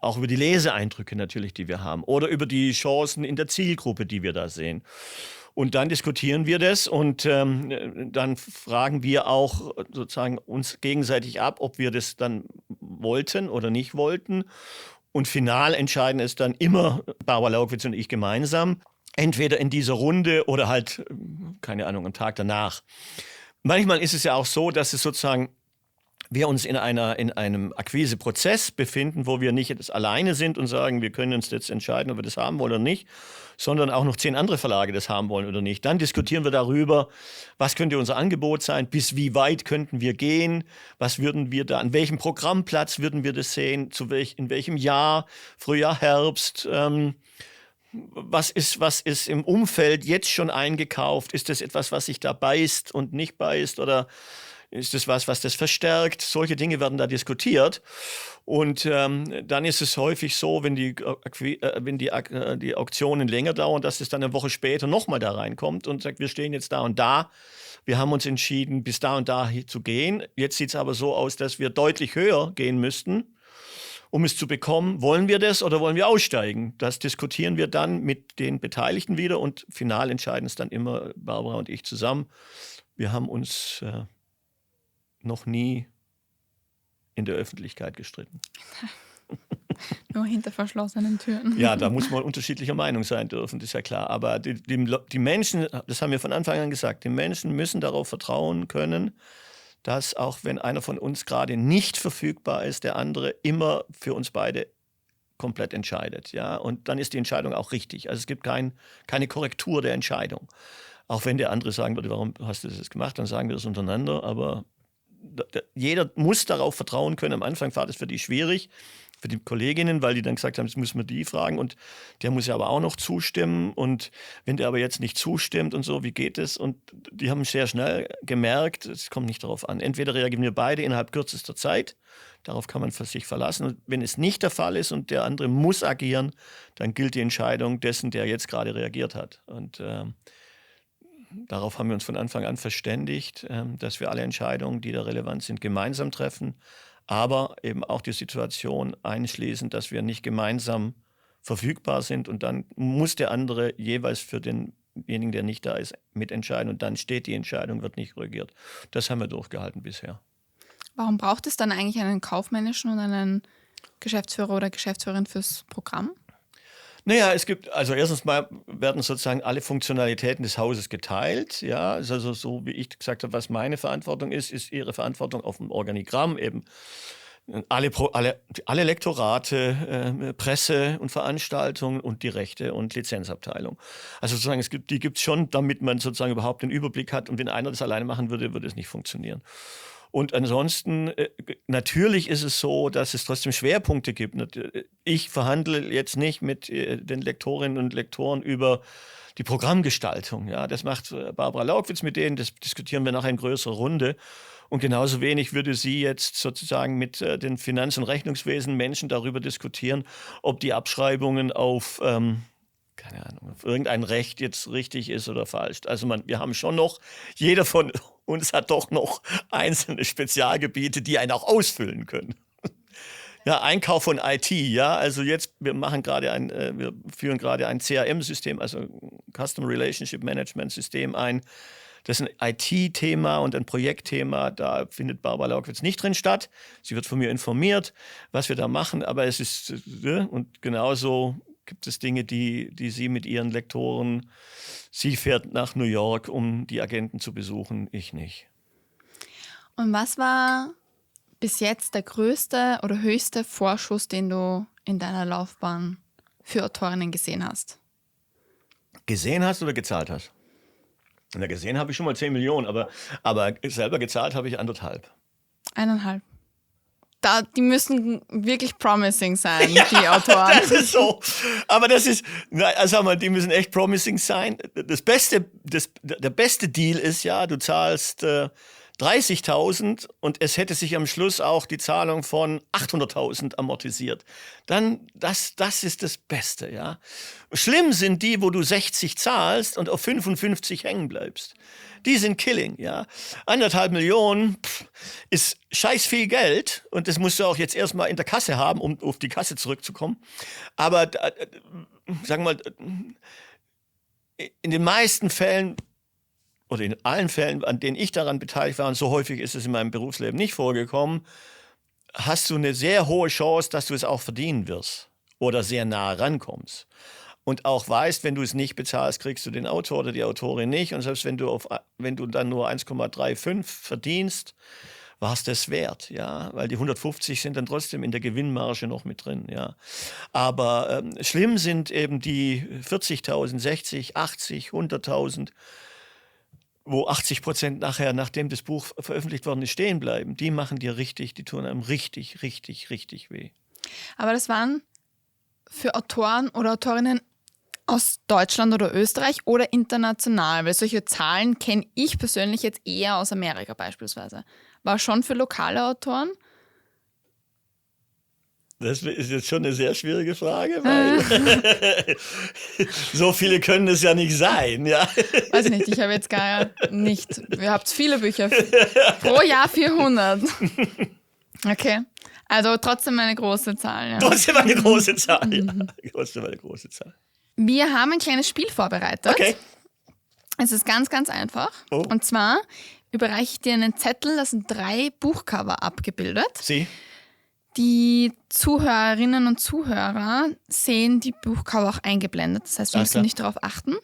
A: auch über die Leseeindrücke natürlich, die wir haben. Oder über die Chancen in der Zielgruppe, die wir da sehen. Und dann diskutieren wir das und dann fragen wir auch sozusagen uns gegenseitig ab, ob wir das dann wollten oder nicht wollten. Und final entscheiden es dann immer Barbara Laugwitz und ich gemeinsam. Entweder in dieser Runde oder halt, keine Ahnung, am Tag danach. Manchmal ist es ja auch so, dass es sozusagen wir uns in einem Akquiseprozess befinden, wo wir nicht jetzt alleine sind und sagen, wir können uns jetzt entscheiden, ob wir das haben wollen oder nicht, sondern auch noch 10 andere Verlage das haben wollen oder nicht. Dann diskutieren wir darüber, was könnte unser Angebot sein, bis wie weit könnten wir gehen, was würden wir da, an welchem Programmplatz würden wir das sehen, in welchem Jahr, Frühjahr, Herbst, was ist im Umfeld jetzt schon eingekauft, ist das etwas, was sich da beißt und nicht beißt oder ist das was das verstärkt? Solche Dinge werden da diskutiert. Und dann ist es häufig so, wenn die Auktionen länger dauern, dass es dann eine Woche später nochmal da reinkommt und sagt, wir stehen jetzt da und da. Wir haben uns entschieden, bis da und da zu gehen. Jetzt sieht es aber so aus, dass wir deutlich höher gehen müssten, um es zu bekommen. Wollen wir das oder wollen wir aussteigen? Das diskutieren wir dann mit den Beteiligten wieder und final entscheiden es dann immer Barbara und ich zusammen. Wir haben uns noch nie in der Öffentlichkeit gestritten.
B: Nur hinter verschlossenen Türen.
A: Ja, da muss man unterschiedlicher Meinung sein dürfen, das ist ja klar. Aber die Menschen, das haben wir von Anfang an gesagt, die Menschen müssen darauf vertrauen können, dass auch wenn einer von uns gerade nicht verfügbar ist, der andere immer für uns beide komplett entscheidet. Ja? Und dann ist die Entscheidung auch richtig. Also es gibt keine Korrektur der Entscheidung. Auch wenn der andere sagen würde, warum hast du das gemacht, dann sagen wir das untereinander, aber jeder muss darauf vertrauen können. Am Anfang war das für die schwierig, für die Kolleginnen, weil die dann gesagt haben, jetzt müssen wir die fragen und der muss ja aber auch noch zustimmen und wenn der aber jetzt nicht zustimmt und so, wie geht es? Und die haben sehr schnell gemerkt, es kommt nicht darauf an. Entweder reagieren wir beide innerhalb kürzester Zeit, darauf kann man sich verlassen und wenn es nicht der Fall ist und der andere muss agieren, dann gilt die Entscheidung dessen, der jetzt gerade reagiert hat. Und darauf haben wir uns von Anfang an verständigt, dass wir alle Entscheidungen, die da relevant sind, gemeinsam treffen, aber eben auch die Situation einschließen, dass wir nicht gemeinsam verfügbar sind und dann muss der andere jeweils für denjenigen, der nicht da ist, mitentscheiden und dann steht die Entscheidung, wird nicht korrigiert. Das haben wir durchgehalten bisher.
B: Warum braucht es dann eigentlich einen kaufmännischen und einen Geschäftsführer oder Geschäftsführerin fürs Programm?
A: Naja, also erstens mal werden sozusagen alle Funktionalitäten des Hauses geteilt. Ja, also so wie ich gesagt habe, was meine Verantwortung ist ihre Verantwortung auf dem Organigramm eben. Alle Lektorate, Presse und Veranstaltungen und die Rechte- und Lizenzabteilung. Also sozusagen, die gibt es schon, damit man sozusagen überhaupt den Überblick hat. Und wenn einer das alleine machen würde, würde es nicht funktionieren. Und ansonsten, natürlich ist es so, dass es trotzdem Schwerpunkte gibt. Ich verhandle jetzt nicht mit den Lektorinnen und Lektoren über die Programmgestaltung. Ja, das macht Barbara Laukwitz mit denen, das diskutieren wir nachher in größerer Runde. Und genauso wenig würde sie jetzt sozusagen mit den Finanz- und Rechnungswesen Menschen darüber diskutieren, ob die Abschreibungen auf, keine Ahnung, auf irgendein Recht jetzt richtig ist oder falsch. Also wir haben schon noch, jeder von uns hat doch noch einzelne Spezialgebiete, die einen auch ausfüllen können. Ja, Einkauf von IT, ja, also jetzt, wir führen gerade ein CRM-System, also Customer Relationship Management System ein. Das ist ein IT-Thema und ein Projektthema, da findet Barbara Laukwitz nicht drin statt. Sie wird von mir informiert, was wir da machen, aber es ist, und genauso gibt es Dinge, die sie mit ihren Lektoren, sie fährt nach New York, um die Agenten zu besuchen, ich nicht.
B: Und was war bis jetzt der größte oder höchste Vorschuss, den du in deiner Laufbahn für Autorinnen gesehen hast?
A: Gesehen hast oder gezahlt hast? Na, gesehen habe ich schon mal 10 Millionen, aber selber gezahlt habe ich 1,5.
B: 1,5. Die müssen wirklich promising sein, ja, die Autoren.
A: Das ist so. Aber die müssen echt promising sein. Der beste Deal ist ja, du zahlst 30.000 und es hätte sich am Schluss auch die Zahlung von 800.000 amortisiert. Dann, das ist das Beste, ja. Schlimm sind die, wo du 60 zahlst und auf 55 hängen bleibst. Die sind killing, ja. 1,5 Millionen ist scheiß viel Geld und das musst du auch jetzt erstmal in der Kasse haben, um auf die Kasse zurückzukommen. Aber, sagen wir mal, in den meisten Fällen oder in allen Fällen, an denen ich daran beteiligt war, und so häufig ist es in meinem Berufsleben nicht vorgekommen, hast du eine sehr hohe Chance, dass du es auch verdienen wirst oder sehr nah rankommst. Und auch weißt, wenn du es nicht bezahlst, kriegst du den Autor oder die Autorin nicht. Und selbst wenn du dann nur 1,35 verdienst, war es das wert, ja, weil die 150 sind dann trotzdem in der Gewinnmarge noch mit drin, ja. Aber schlimm sind eben die 40.000, 60, 80, 100.000, wo 80% nachher, nachdem das Buch veröffentlicht worden ist, stehen bleiben. Die machen dir die tun einem richtig, richtig, richtig weh.
B: Aber das waren für Autoren oder Autorinnen aus Deutschland oder Österreich oder international? Weil solche Zahlen kenne ich persönlich jetzt eher aus Amerika beispielsweise. War schon für lokale Autoren?
A: Das ist jetzt schon eine sehr schwierige Frage, weil so viele können es ja nicht sein, ja.
B: Weiß ich nicht, ich habe jetzt gar nicht. Ihr habt viele Bücher. Pro Jahr 400. Okay, also trotzdem eine große Zahl. Ja.
A: Trotzdem eine große Zahl, ja. Trotzdem eine große Zahl.
B: Wir haben ein kleines Spiel vorbereitet.
A: Okay.
B: Es ist ganz, ganz einfach. Oh. Und zwar überreiche ich dir einen Zettel, da sind 3 Buchcover abgebildet.
A: Sie?
B: Die Zuhörerinnen und Zuhörer sehen die Buchcover auch eingeblendet. Das heißt, wir müssen nicht darauf achten.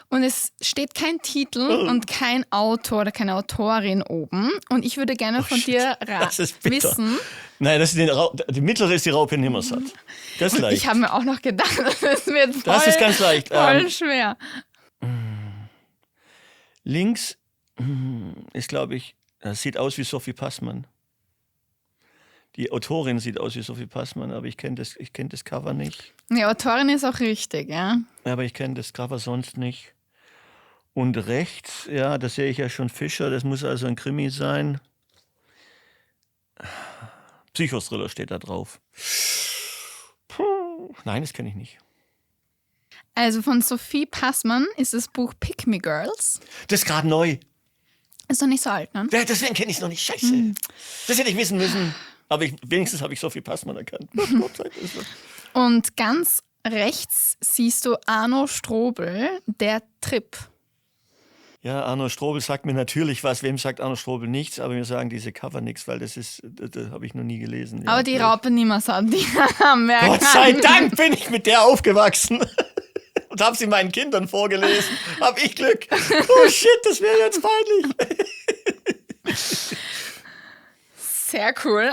B: Und es steht kein Titel und kein Autor oder keine Autorin oben. Und ich würde gerne von dir wissen.
A: Nein, die mittlere ist die Raupe Nimmersatt. Das ist leicht.
B: Ich habe mir auch noch gedacht, das wird
A: das ist ganz leicht.
B: Voll schwer.
A: Links ist, glaube ich, das sieht aus wie Sophie Passmann. Die Autorin sieht aus wie Sophie Passmann, aber ich kenne das Cover nicht.
B: Die Autorin ist auch richtig, ja.
A: Aber ich kenne das Cover sonst nicht. Und rechts, ja, da sehe ich ja schon Fischer, das muss also ein Krimi sein. Psychothriller steht da drauf. Nein, das kenne ich nicht.
B: Also von Sophie Passmann ist das Buch Pick Me Girls.
A: Das ist gerade neu.
B: Ist doch nicht so alt, ne?
A: Ja, deswegen kenne ich es noch nicht. Scheiße. Das hätte ich wissen müssen. Aber wenigstens habe ich Sophie Passmann erkannt.
B: Und ganz rechts siehst du Arno Strobel, der Trip.
A: Ja, Arno Strobel sagt mir natürlich was. Wem sagt Arno Strobel nichts? Aber mir sagen diese Cover nichts, weil das habe ich noch nie gelesen. Ja,
B: Aber die
A: blöd.
B: Raupe niemals hat, die haben wir
A: Gott sei
B: erkannt.
A: Dank bin ich mit der aufgewachsen und habe sie meinen Kindern vorgelesen. Hab ich Glück. Oh shit, das wäre jetzt peinlich.
B: Sehr cool.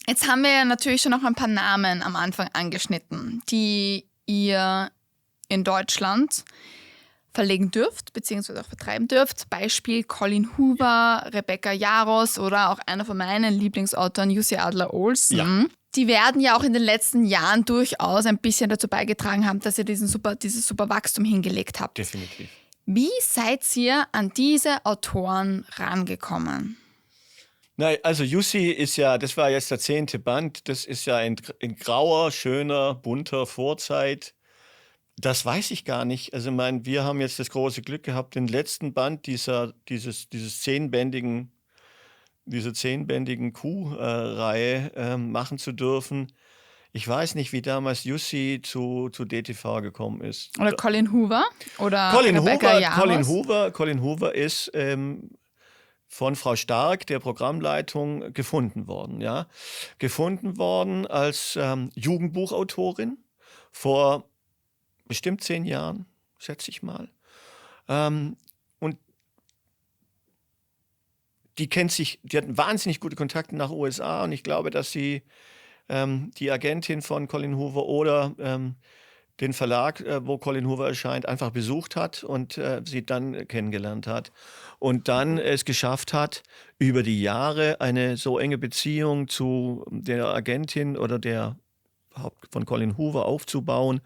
B: Jetzt haben wir ja natürlich schon noch ein paar Namen am Anfang angeschnitten, die ihr in Deutschland verlegen dürft, beziehungsweise auch vertreiben dürft. Beispiel Colin Hoover, Rebecca Yarros oder auch einer von meinen Lieblingsautoren, Jussi Adler-Olsen.
A: Ja.
B: Die werden ja auch in den letzten Jahren durchaus ein bisschen dazu beigetragen haben, dass ihr dieses super Wachstum hingelegt habt.
A: Definitiv.
B: Wie seid ihr an diese Autoren rangekommen?
A: Nein, also Jussi ist ja, das war jetzt der 10. Band, das ist ja in grauer, schöner, bunter Vorzeit. Das weiß ich gar nicht. Also wir haben jetzt das große Glück gehabt, den letzten Band dieser 10-bändigen Kuh-Reihe machen zu dürfen. Ich weiß nicht, wie damals Jussi zu DTV gekommen ist.
B: Oder Colin Hoover? Oder Rebecca Yarros?
A: Colin Hoover ist von Frau Stark, der Programmleitung, gefunden worden. Ja? Gefunden worden als Jugendbuchautorin vor bestimmt 10 Jahren, schätze ich mal. Und die hat wahnsinnig gute Kontakte nach USA und ich glaube, dass sie die Agentin von Colin Hoover oder den Verlag, wo Colin Hoover erscheint, einfach besucht hat und sie dann kennengelernt hat. Und dann es geschafft hat, über die Jahre eine so enge Beziehung zu der Agentin oder der von Colin Hoover aufzubauen,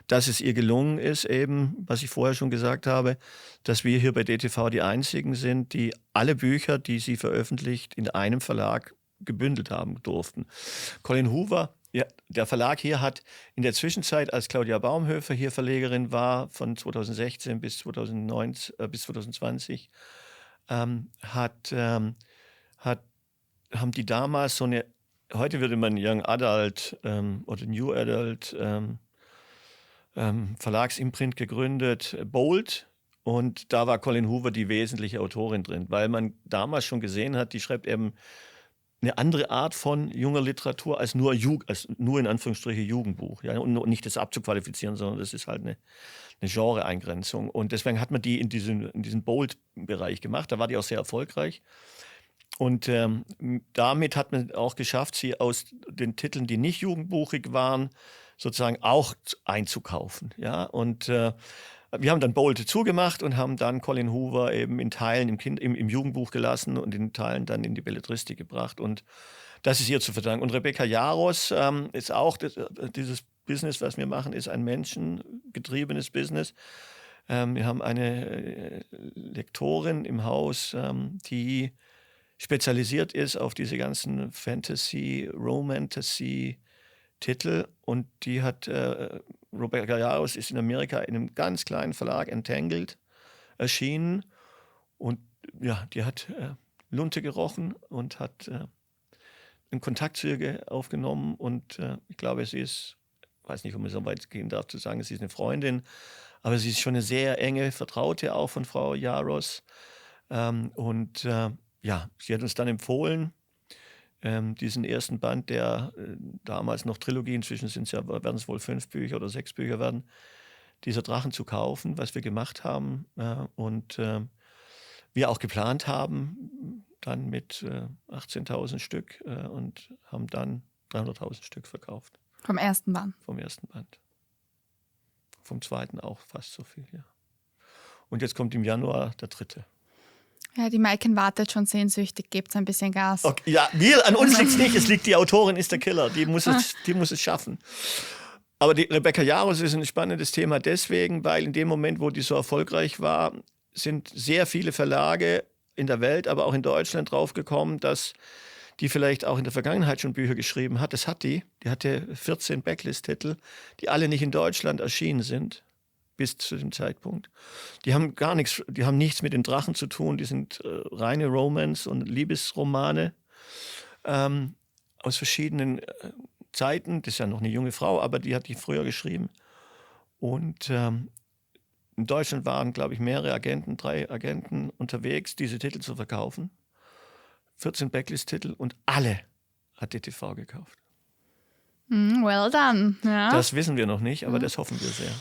A: dass es ihr gelungen ist, eben, was ich vorher schon gesagt habe, dass wir hier bei DTV die einzigen sind, die alle Bücher, die sie veröffentlicht, in einem Verlag gebündelt haben durften. Colin Hoover, ja, der Verlag hier hat in der Zwischenzeit, als Claudia Baumhöfer hier Verlegerin war, von 2016 bis 2020, haben die damals so eine, heute würde man Young Adult oder New Adult Verlagsimprint gegründet, Bold. Und da war Colin Hoover die wesentliche Autorin drin, weil man damals schon gesehen hat, die schreibt eben eine andere Art von junger Literatur als nur in Anführungsstrichen Jugendbuch. Ja? Und nicht das abzuqualifizieren, sondern das ist halt eine Genre-Eingrenzung. Und deswegen hat man die in diesen Bold-Bereich gemacht. Da war die auch sehr erfolgreich. Und damit hat man auch geschafft, sie aus den Titeln, die nicht jugendbuchig waren, sozusagen auch einzukaufen. Ja? Und wir haben dann Bold zugemacht und haben dann Colin Hoover eben in Teilen im Jugendbuch gelassen und in Teilen dann in die Belletristik gebracht. Und das ist ihr zu verdanken. Und Rebecca Yarros ist auch, dieses Business, was wir machen, ist ein menschengetriebenes Business. Wir haben eine Lektorin im Haus, die spezialisiert ist auf diese ganzen Romantasy-Titel. Und die hat, Rebecca Yarros ist in Amerika in einem ganz kleinen Verlag, Entangled, erschienen. Und ja, die hat Lunte gerochen und hat einen Kontakt zu ihr aufgenommen. Und ich glaube, sie ist, weiß nicht, ob man so weit gehen darf zu sagen, sie ist eine Freundin, aber sie ist schon eine sehr enge Vertraute auch von Frau Yarros. Ja, sie hat uns dann empfohlen, diesen ersten Band, der damals noch Trilogie, inzwischen werden es wohl 5 Bücher oder 6 Bücher werden, dieser Drachen zu kaufen, was wir gemacht haben und wir auch geplant haben, dann mit 18.000 Stück und haben dann 300.000 Stück verkauft.
B: Vom ersten Band?
A: Vom ersten Band. Vom zweiten auch fast so viel, ja. Und jetzt kommt im Januar der 3.
B: Ja, die Maiken wartet schon sehnsüchtig, gebt ein bisschen Gas.
A: Okay, ja, an uns liegt es nicht, es liegt, die Autorin ist der Killer, die muss es schaffen. Aber die Rebecca Yarros ist ein spannendes Thema deswegen, weil in dem Moment, wo die so erfolgreich war, sind sehr viele Verlage in der Welt, aber auch in Deutschland draufgekommen, dass die vielleicht auch in der Vergangenheit schon Bücher geschrieben hat. Das hat die. Die hatte 14 Backlist-Titel, die alle nicht in Deutschland erschienen sind. Bis zu dem Zeitpunkt. Die haben nichts mit den Drachen zu tun, die sind reine Romance- und Liebesromane aus verschiedenen Zeiten. Das ist ja noch eine junge Frau, aber die hat die früher geschrieben. Und in Deutschland waren, glaube ich, mehrere Agenten, 3 Agenten unterwegs, diese Titel zu verkaufen. 14 Backlist-Titel und alle hat DTV gekauft.
B: Well done. Ja.
A: Das wissen wir noch nicht, aber das hoffen wir sehr.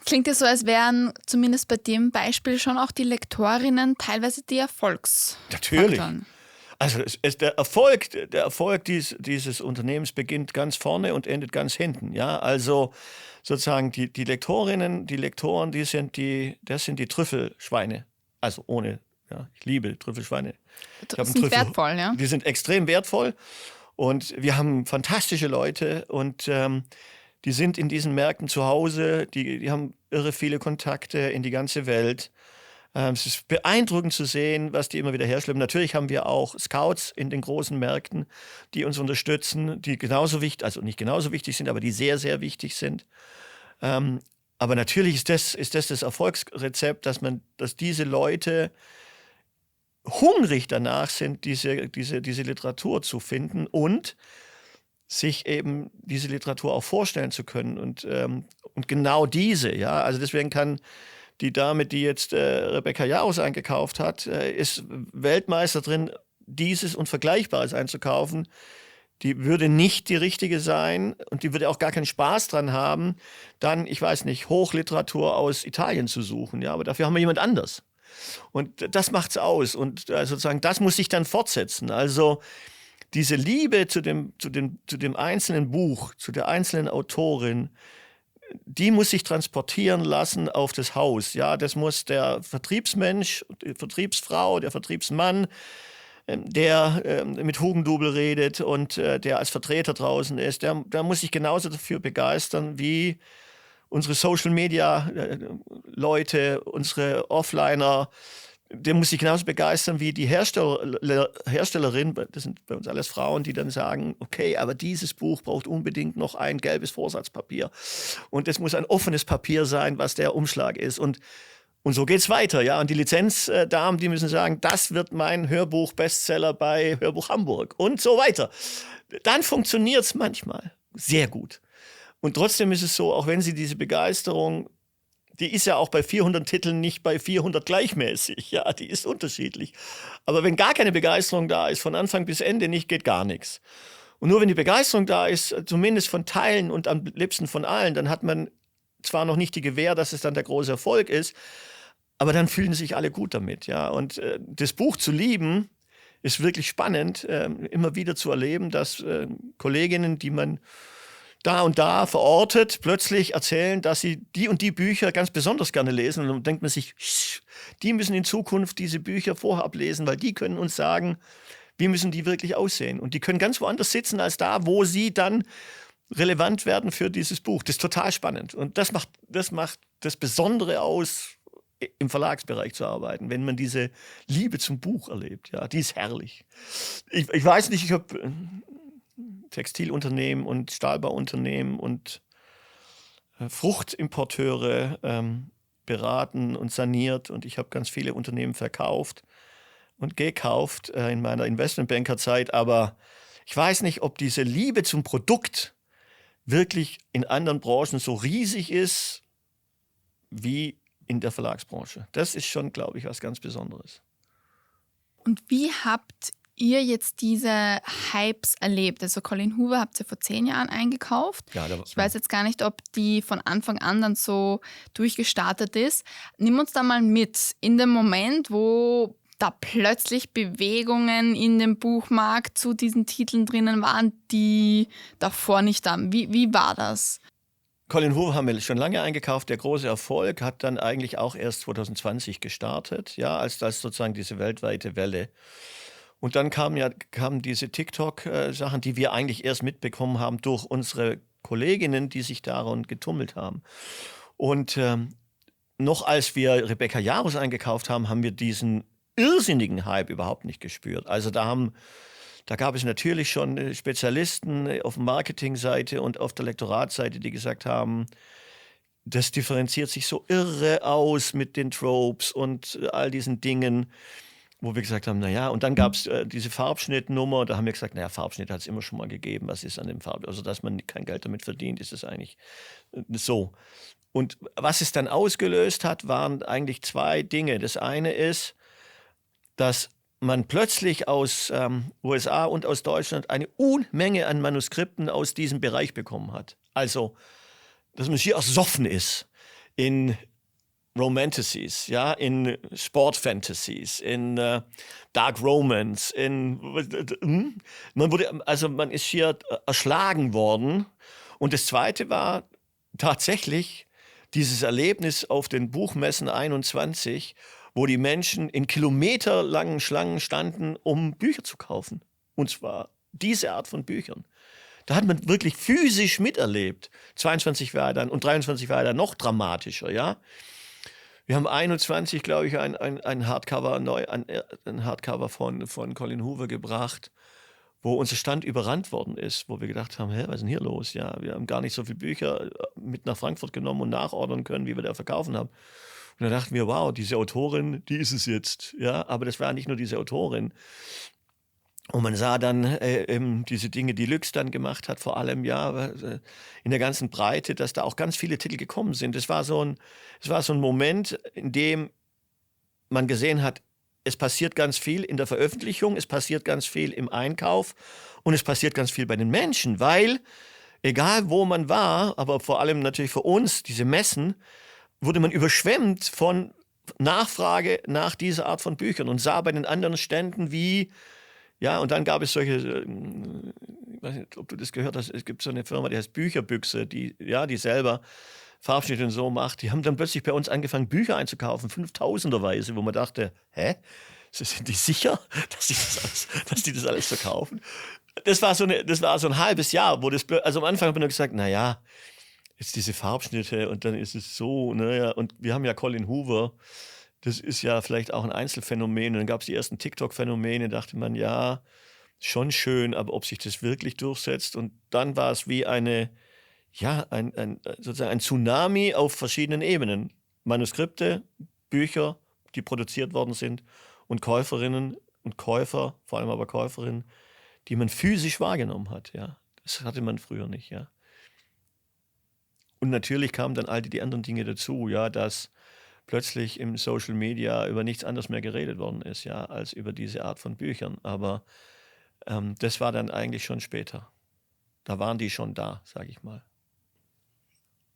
B: Klingt es so, als wären zumindest bei dem Beispiel schon auch die Lektorinnen teilweise die
A: Natürlich.
B: Erfolgsfaktoren.
A: Also der Erfolg dieses Unternehmens beginnt ganz vorne und endet ganz hinten. Ja? Also sozusagen die Lektorinnen, die Lektoren, das sind die Trüffelschweine. Also ohne, ja, ich liebe Trüffelschweine.
B: Das sind wertvoll, ja?
A: Die sind extrem wertvoll und wir haben fantastische Leute und die sind in diesen Märkten zu Hause, die haben irre viele Kontakte in die ganze Welt. Es ist beeindruckend zu sehen, was die immer wieder herschleppen. Natürlich haben wir auch Scouts in den großen Märkten, die uns unterstützen, die genauso wichtig, also nicht genauso wichtig sind, aber die sehr, sehr wichtig sind. Aber natürlich ist das Erfolgsrezept, dass diese Leute hungrig danach sind, diese Literatur zu finden und sich eben diese Literatur auch vorstellen zu können. Und genau diese, ja, also deswegen kann die Dame, die jetzt Rebecca Yarros eingekauft hat, ist Weltmeister drin, dieses und Vergleichbares einzukaufen. Die würde nicht die richtige sein und die würde auch gar keinen Spaß dran haben, dann, ich weiß nicht, Hochliteratur aus Italien zu suchen. Ja, aber dafür haben wir jemand anders. Und das macht's aus. Und sozusagen, das muss sich dann fortsetzen. Also diese Liebe zu dem einzelnen Buch, zu der einzelnen Autorin, die muss sich transportieren lassen auf das Haus. Ja, das muss der Vertriebsmensch, die Vertriebsfrau, der Vertriebsmann, der mit Hugendubel redet und der als Vertreter draußen ist, der muss sich genauso dafür begeistern wie unsere Social-Media-Leute, unsere Offliner. Der muss sich genauso begeistern wie die Herstellerin, das sind bei uns alles Frauen, die dann sagen, okay, aber dieses Buch braucht unbedingt noch ein gelbes Vorsatzpapier. Und es muss ein offenes Papier sein, was der Umschlag ist. Und so geht's weiter, ja. Und die Lizenzdamen, die müssen sagen, das wird mein Hörbuch-Bestseller bei Hörbuch Hamburg und so weiter. Dann funktioniert's manchmal sehr gut. Und trotzdem ist es so, auch wenn sie diese Begeisterung, die ist ja auch bei 400 Titeln nicht bei 400 gleichmäßig, ja, die ist unterschiedlich. Aber wenn gar keine Begeisterung da ist, von Anfang bis Ende nicht, geht gar nichts. Und nur wenn die Begeisterung da ist, zumindest von Teilen und am liebsten von allen, dann hat man zwar noch nicht die Gewähr, dass es dann der große Erfolg ist, aber dann fühlen sich alle gut damit, ja. Und das Buch zu lieben, ist wirklich spannend, immer wieder zu erleben, dass Kolleginnen, die man da und da verortet, plötzlich erzählen, dass sie die und die Bücher ganz besonders gerne lesen. Und dann denkt man sich, die müssen in Zukunft diese Bücher vorab lesen, weil die können uns sagen, wie müssen die wirklich aussehen. Und die können ganz woanders sitzen als da, wo sie dann relevant werden für dieses Buch. Das ist total spannend. Und das macht das Besondere aus, im Verlagsbereich zu arbeiten, wenn man diese Liebe zum Buch erlebt. Ja, die ist herrlich. Ich weiß nicht, ich habe Textilunternehmen und Stahlbauunternehmen und Fruchtimporteure beraten und saniert und ich habe ganz viele Unternehmen verkauft und gekauft in meiner Investmentbankerzeit, aber ich weiß nicht, ob diese Liebe zum Produkt wirklich in anderen Branchen so riesig ist wie in der Verlagsbranche. Das ist schon, glaube ich, was ganz Besonderes.
B: Und wie habt ihr jetzt diese Hypes erlebt? Also Colleen Hoover habt ihr vor 10 Jahren eingekauft.
A: Ja,
B: ich weiß jetzt gar nicht, ob die von Anfang an dann so durchgestartet ist. Nimm uns da mal mit in dem Moment, wo da plötzlich Bewegungen in dem Buchmarkt zu diesen Titeln drinnen waren, die davor nicht da waren. Wie war das?
A: Colleen Hoover haben wir schon lange eingekauft. Der große Erfolg hat dann eigentlich auch erst 2020 gestartet, ja, als das sozusagen diese weltweite Welle. Und dann kamen diese TikTok-Sachen, die wir eigentlich erst mitbekommen haben durch unsere Kolleginnen, die sich daran getummelt haben. Und noch als wir Rebecca Yarros eingekauft haben, haben wir diesen irrsinnigen Hype überhaupt nicht gespürt. Also da gab es natürlich schon Spezialisten auf der Marketingseite und auf der Lektoratsseite, die gesagt haben, das differenziert sich so irre aus mit den Tropes und all diesen Dingen, wo wir gesagt haben, naja, und dann gab es diese Farbschnittnummer, da haben wir gesagt, naja, Farbschnitt hat es immer schon mal gegeben, was ist an dem Farb, also dass man kein Geld damit verdient, ist es eigentlich so. Und was es dann ausgelöst hat, waren eigentlich zwei Dinge. Das eine ist, dass man plötzlich aus USA und aus Deutschland eine Unmenge an Manuskripten aus diesem Bereich bekommen hat. Also, dass man hier ersoffen ist in Romanticies, ja, in Sportfantasies, in Dark Romance, man ist hier erschlagen worden. Und das Zweite war tatsächlich dieses Erlebnis auf den Buchmessen 21, wo die Menschen in kilometerlangen Schlangen standen, um Bücher zu kaufen. Und zwar diese Art von Büchern. Da hat man wirklich physisch miterlebt. 22 war dann und 23 war dann noch dramatischer, ja. Wir haben 21, glaube ich, ein Hardcover von Colin Hoover gebracht, wo unser Stand überrannt worden ist, wo wir gedacht haben, was ist denn hier los? Ja, wir haben gar nicht so viele Bücher mit nach Frankfurt genommen und nachordern können, wie wir da verkaufen haben. Und dann dachten wir, wow, diese Autorin, die ist es jetzt. Ja, aber das war nicht nur diese Autorin. Und man sah dann diese Dinge, die Lüx dann gemacht hat, vor allem ja in der ganzen Breite, dass da auch ganz viele Titel gekommen sind. Es war so ein Moment, in dem man gesehen hat, es passiert ganz viel in der Veröffentlichung, es passiert ganz viel im Einkauf und es passiert ganz viel bei den Menschen, weil egal wo man war, aber vor allem natürlich für uns, diese Messen, wurde man überschwemmt von Nachfrage nach dieser Art von Büchern und sah bei den anderen Ständen wie, ja, und dann gab es solche, ich weiß nicht, ob du das gehört hast, es gibt so eine Firma, die heißt Bücherbüchse, die selber Farbschnitte und so macht. Die haben dann plötzlich bei uns angefangen, Bücher einzukaufen, 5000er-weise, wo man dachte, sind die sicher, dass die das alles verkaufen? Das war so ein halbes Jahr, also am Anfang habe ich nur gesagt, naja, jetzt diese Farbschnitte und dann ist es so, naja, und wir haben ja Colin Hoover, das ist ja vielleicht auch ein Einzelfenomen. Und dann gab es die ersten TikTok-Phänomene, dachte man, ja, schon schön, aber ob sich das wirklich durchsetzt. Und dann war es wie sozusagen ein Tsunami auf verschiedenen Ebenen. Manuskripte, Bücher, die produziert worden sind und Käuferinnen und Käufer, vor allem aber Käuferinnen, die man physisch wahrgenommen hat. Ja. Das hatte man früher nicht. Ja. Und natürlich kamen dann all die anderen Dinge dazu, ja, dass plötzlich im Social Media über nichts anderes mehr geredet worden ist, ja, als über diese Art von Büchern. Aber das war dann eigentlich schon später. Da waren die schon da, sage ich mal.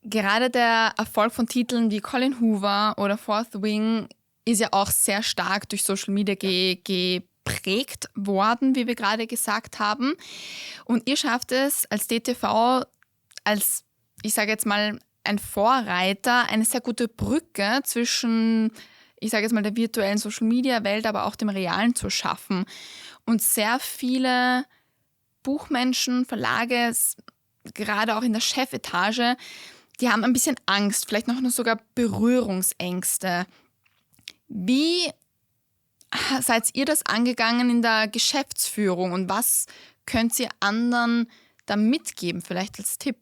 B: Gerade der Erfolg von Titeln wie Colin Hoover oder Fourth Wing ist ja auch sehr stark durch Social Media geprägt worden, wie wir gerade gesagt haben. Und ihr schafft es als DTV, als, ich sage jetzt mal, ein Vorreiter, eine sehr gute Brücke zwischen, ich sage jetzt mal, der virtuellen Social-Media-Welt, aber auch dem Realen zu schaffen. Und sehr viele Buchmenschen, Verlage, gerade auch in der Chefetage, die haben ein bisschen Angst, vielleicht noch nur sogar Berührungsängste. Wie seid ihr das angegangen in der Geschäftsführung und was könnt ihr anderen da mitgeben, vielleicht als Tipp?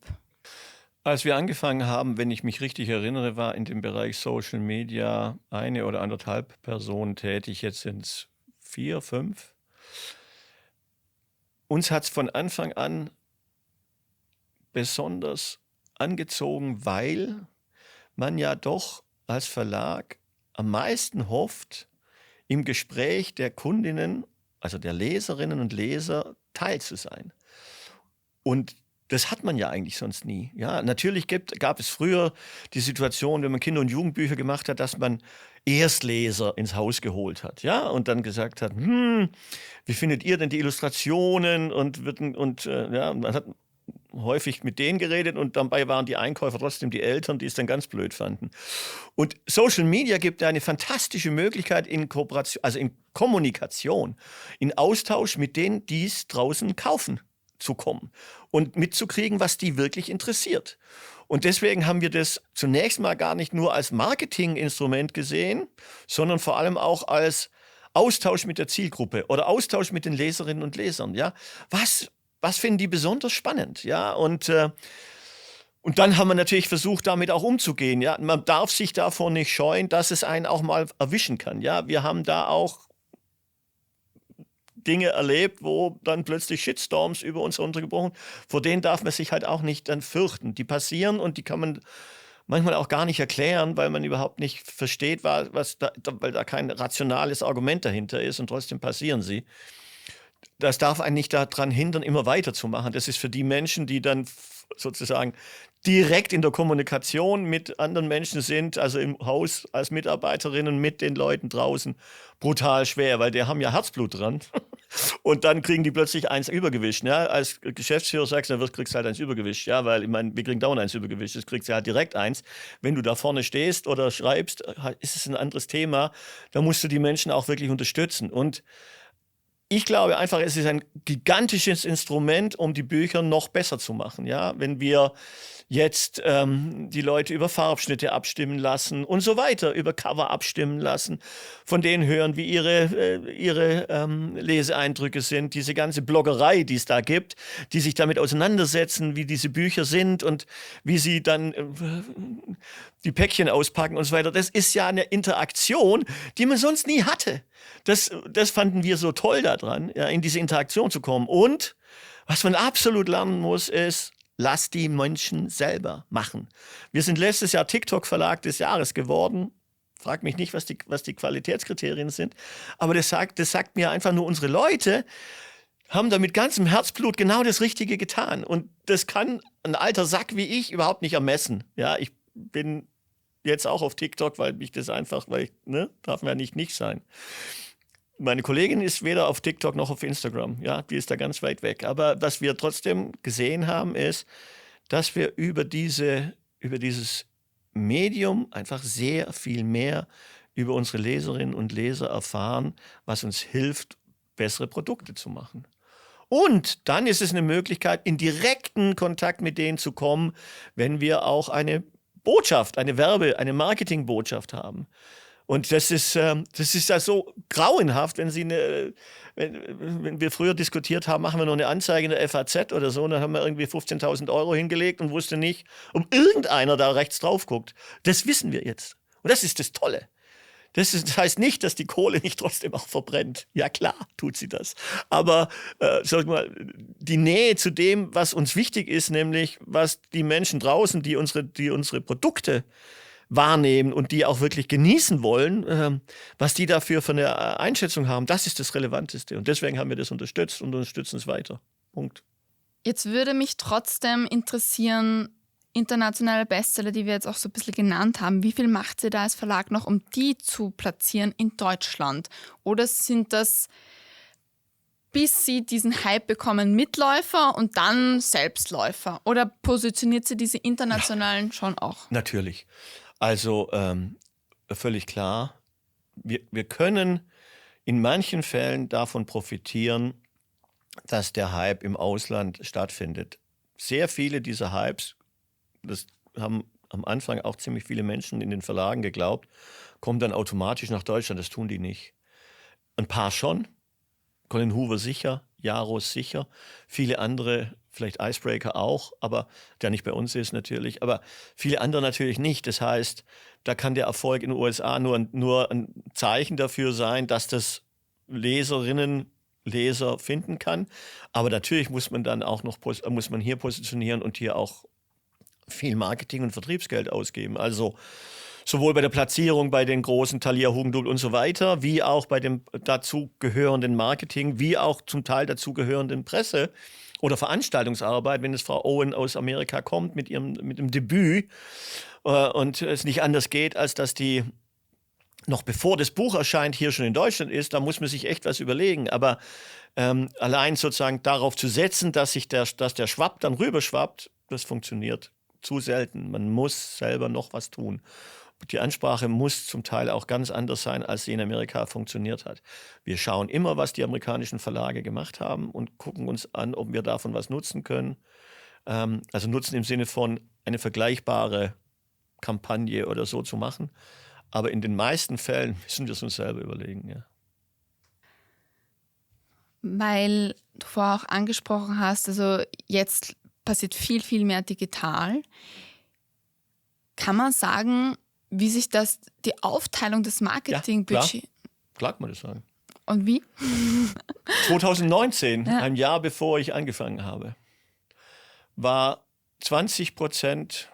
A: Als wir angefangen haben, wenn ich mich richtig erinnere, war in dem Bereich Social Media 1 oder 1,5 Personen tätig, jetzt sind es 4, 5. Uns hat es von Anfang an besonders angezogen, weil man ja doch als Verlag am meisten hofft, im Gespräch der Kundinnen, also der Leserinnen und Leser, teil zu sein. Und das hat man ja eigentlich sonst nie. Ja, natürlich gab es früher die Situation, wenn man Kinder- und Jugendbücher gemacht hat, dass man Erstleser ins Haus geholt hat, ja, und dann gesagt hat, wie findet ihr denn die Illustrationen? Man hat häufig mit denen geredet und dabei waren die Einkäufer trotzdem die Eltern, die es dann ganz blöd fanden. Und Social Media gibt eine fantastische Möglichkeit in Kooperation, also in Kommunikation, in Austausch mit denen, die es draußen kaufen, zu kommen und mitzukriegen, was die wirklich interessiert. Und deswegen haben wir das zunächst mal gar nicht nur als Marketinginstrument gesehen, sondern vor allem auch als Austausch mit der Zielgruppe oder Austausch mit den Leserinnen und Lesern. Ja? Was finden die besonders spannend? Ja? Und dann haben wir natürlich versucht, damit auch umzugehen. Ja? Man darf sich davor nicht scheuen, dass es einen auch mal erwischen kann. Ja? Wir haben da auch Dinge erlebt, wo dann plötzlich Shitstorms über uns runtergebrochen. Vor denen darf man sich halt auch nicht dann fürchten. Die passieren und die kann man manchmal auch gar nicht erklären, weil man überhaupt nicht versteht, weil da kein rationales Argument dahinter ist und trotzdem passieren sie. Das darf einen nicht daran hindern, immer weiterzumachen. Das ist für die Menschen, die dann sozusagen direkt in der Kommunikation mit anderen Menschen sind, also im Haus als Mitarbeiterinnen mit den Leuten draußen, brutal schwer, weil die haben ja Herzblut dran. Und dann kriegen die plötzlich eins Übergewicht. Ja? Als Geschäftsführer sagst du, dann kriegst du halt eins Übergewicht. Ja? Weil ich meine, wir kriegen dauernd eins Übergewicht. Das kriegst du halt direkt eins. Wenn du da vorne stehst oder schreibst, ist es ein anderes Thema. Da musst du die Menschen auch wirklich unterstützen. Und ich glaube einfach, es ist ein gigantisches Instrument, um die Bücher noch besser zu machen. Ja? Wenn wir jetzt die Leute über Farbschnitte abstimmen lassen und so weiter, über Cover abstimmen lassen, von denen hören, wie ihre Leseeindrücke sind, diese ganze Bloggerei, die es da gibt, die sich damit auseinandersetzen, wie diese Bücher sind und wie sie dann die Päckchen auspacken und so weiter. Das ist ja eine Interaktion, die man sonst nie hatte. Das fanden wir so toll daran, ja, in diese Interaktion zu kommen. Und was man absolut lernen muss, ist, lass die Menschen selber machen. Wir sind letztes Jahr TikTok-Verlag des Jahres geworden. Frag mich nicht, was die Qualitätskriterien sind. Aber das sagt mir einfach nur, unsere Leute haben da mit ganzem Herzblut genau das Richtige getan. Und das kann ein alter Sack wie ich überhaupt nicht ermessen. Ja, ich bin jetzt auch auf TikTok, weil darf man ja nicht sein. Meine Kollegin ist weder auf TikTok noch auf Instagram. Ja, die ist da ganz weit weg. Aber was wir trotzdem gesehen haben, ist, dass wir über dieses Medium einfach sehr viel mehr über unsere Leserinnen und Leser erfahren, was uns hilft, bessere Produkte zu machen. Und dann ist es eine Möglichkeit, in direkten Kontakt mit denen zu kommen, wenn wir auch eine Botschaft, eine Marketingbotschaft haben. Und das ist ja so grauenhaft, wenn wir früher diskutiert haben, machen wir noch eine Anzeige in der FAZ oder so, und dann haben wir irgendwie 15.000 € hingelegt und wussten nicht, ob irgendeiner da rechts drauf guckt. Das wissen wir jetzt. Und das ist das Tolle. Das heißt nicht, dass die Kohle nicht trotzdem auch verbrennt. Ja klar, tut sie das. Aber sag mal, die Nähe zu dem, was uns wichtig ist, nämlich was die Menschen draußen, die unsere Produkte wahrnehmen und die auch wirklich genießen wollen, was die dafür für eine Einschätzung haben, das ist das Relevanteste. Und deswegen haben wir das unterstützt und unterstützen es weiter. Punkt.
B: Jetzt würde mich trotzdem interessieren, internationale Bestseller, die wir jetzt auch so ein bisschen genannt haben, wie viel macht ihr da als Verlag noch, um die zu platzieren in Deutschland? Oder sind das, bis sie diesen Hype bekommen, Mitläufer und dann Selbstläufer? Oder positioniert sie diese internationalen schon auch?
A: Natürlich. Also völlig klar, wir können in manchen Fällen davon profitieren, dass der Hype im Ausland stattfindet. Sehr viele dieser Hypes, das haben am Anfang auch ziemlich viele Menschen in den Verlagen geglaubt, kommen dann automatisch nach Deutschland. Das tun die nicht. Ein paar schon, Colin Hoover sicher, Jaros sicher, viele andere, vielleicht Icebreaker auch, aber der nicht bei uns ist natürlich, aber viele andere natürlich nicht. Das heißt, da kann der Erfolg in den USA nur ein Zeichen dafür sein, dass das Leser finden kann. Aber natürlich muss man dann auch noch hier positionieren und hier auch viel Marketing und Vertriebsgeld ausgeben. Also sowohl bei der Platzierung bei den großen Thalia, Hugendubel und so weiter, wie auch bei dem dazugehörenden Marketing, wie auch zum Teil dazugehörenden Presse- oder Veranstaltungsarbeit, wenn es Frau Owen aus Amerika kommt mit dem Debüt und es nicht anders geht, als dass die noch bevor das Buch erscheint, hier schon in Deutschland ist, da muss man sich echt was überlegen. Aber allein sozusagen darauf zu setzen, dass der Schwapp dann rüberschwappt, das funktioniert zu selten. Man muss selber noch was tun. Die Ansprache muss zum Teil auch ganz anders sein, als sie in Amerika funktioniert hat. Wir schauen immer, was die amerikanischen Verlage gemacht haben und gucken uns an, ob wir davon was nutzen können. Also nutzen im Sinne von eine vergleichbare Kampagne oder so zu machen. Aber in den meisten Fällen müssen wir es uns selber überlegen, ja.
B: Weil du vorher auch angesprochen hast, also jetzt passiert viel, viel mehr digital. Kann man sagen, wie sich die Aufteilung des Marketingbudgets...
A: Ja, klar kann man das sagen.
B: Und wie?
A: 2019, ein Jahr bevor ich angefangen habe, war 20%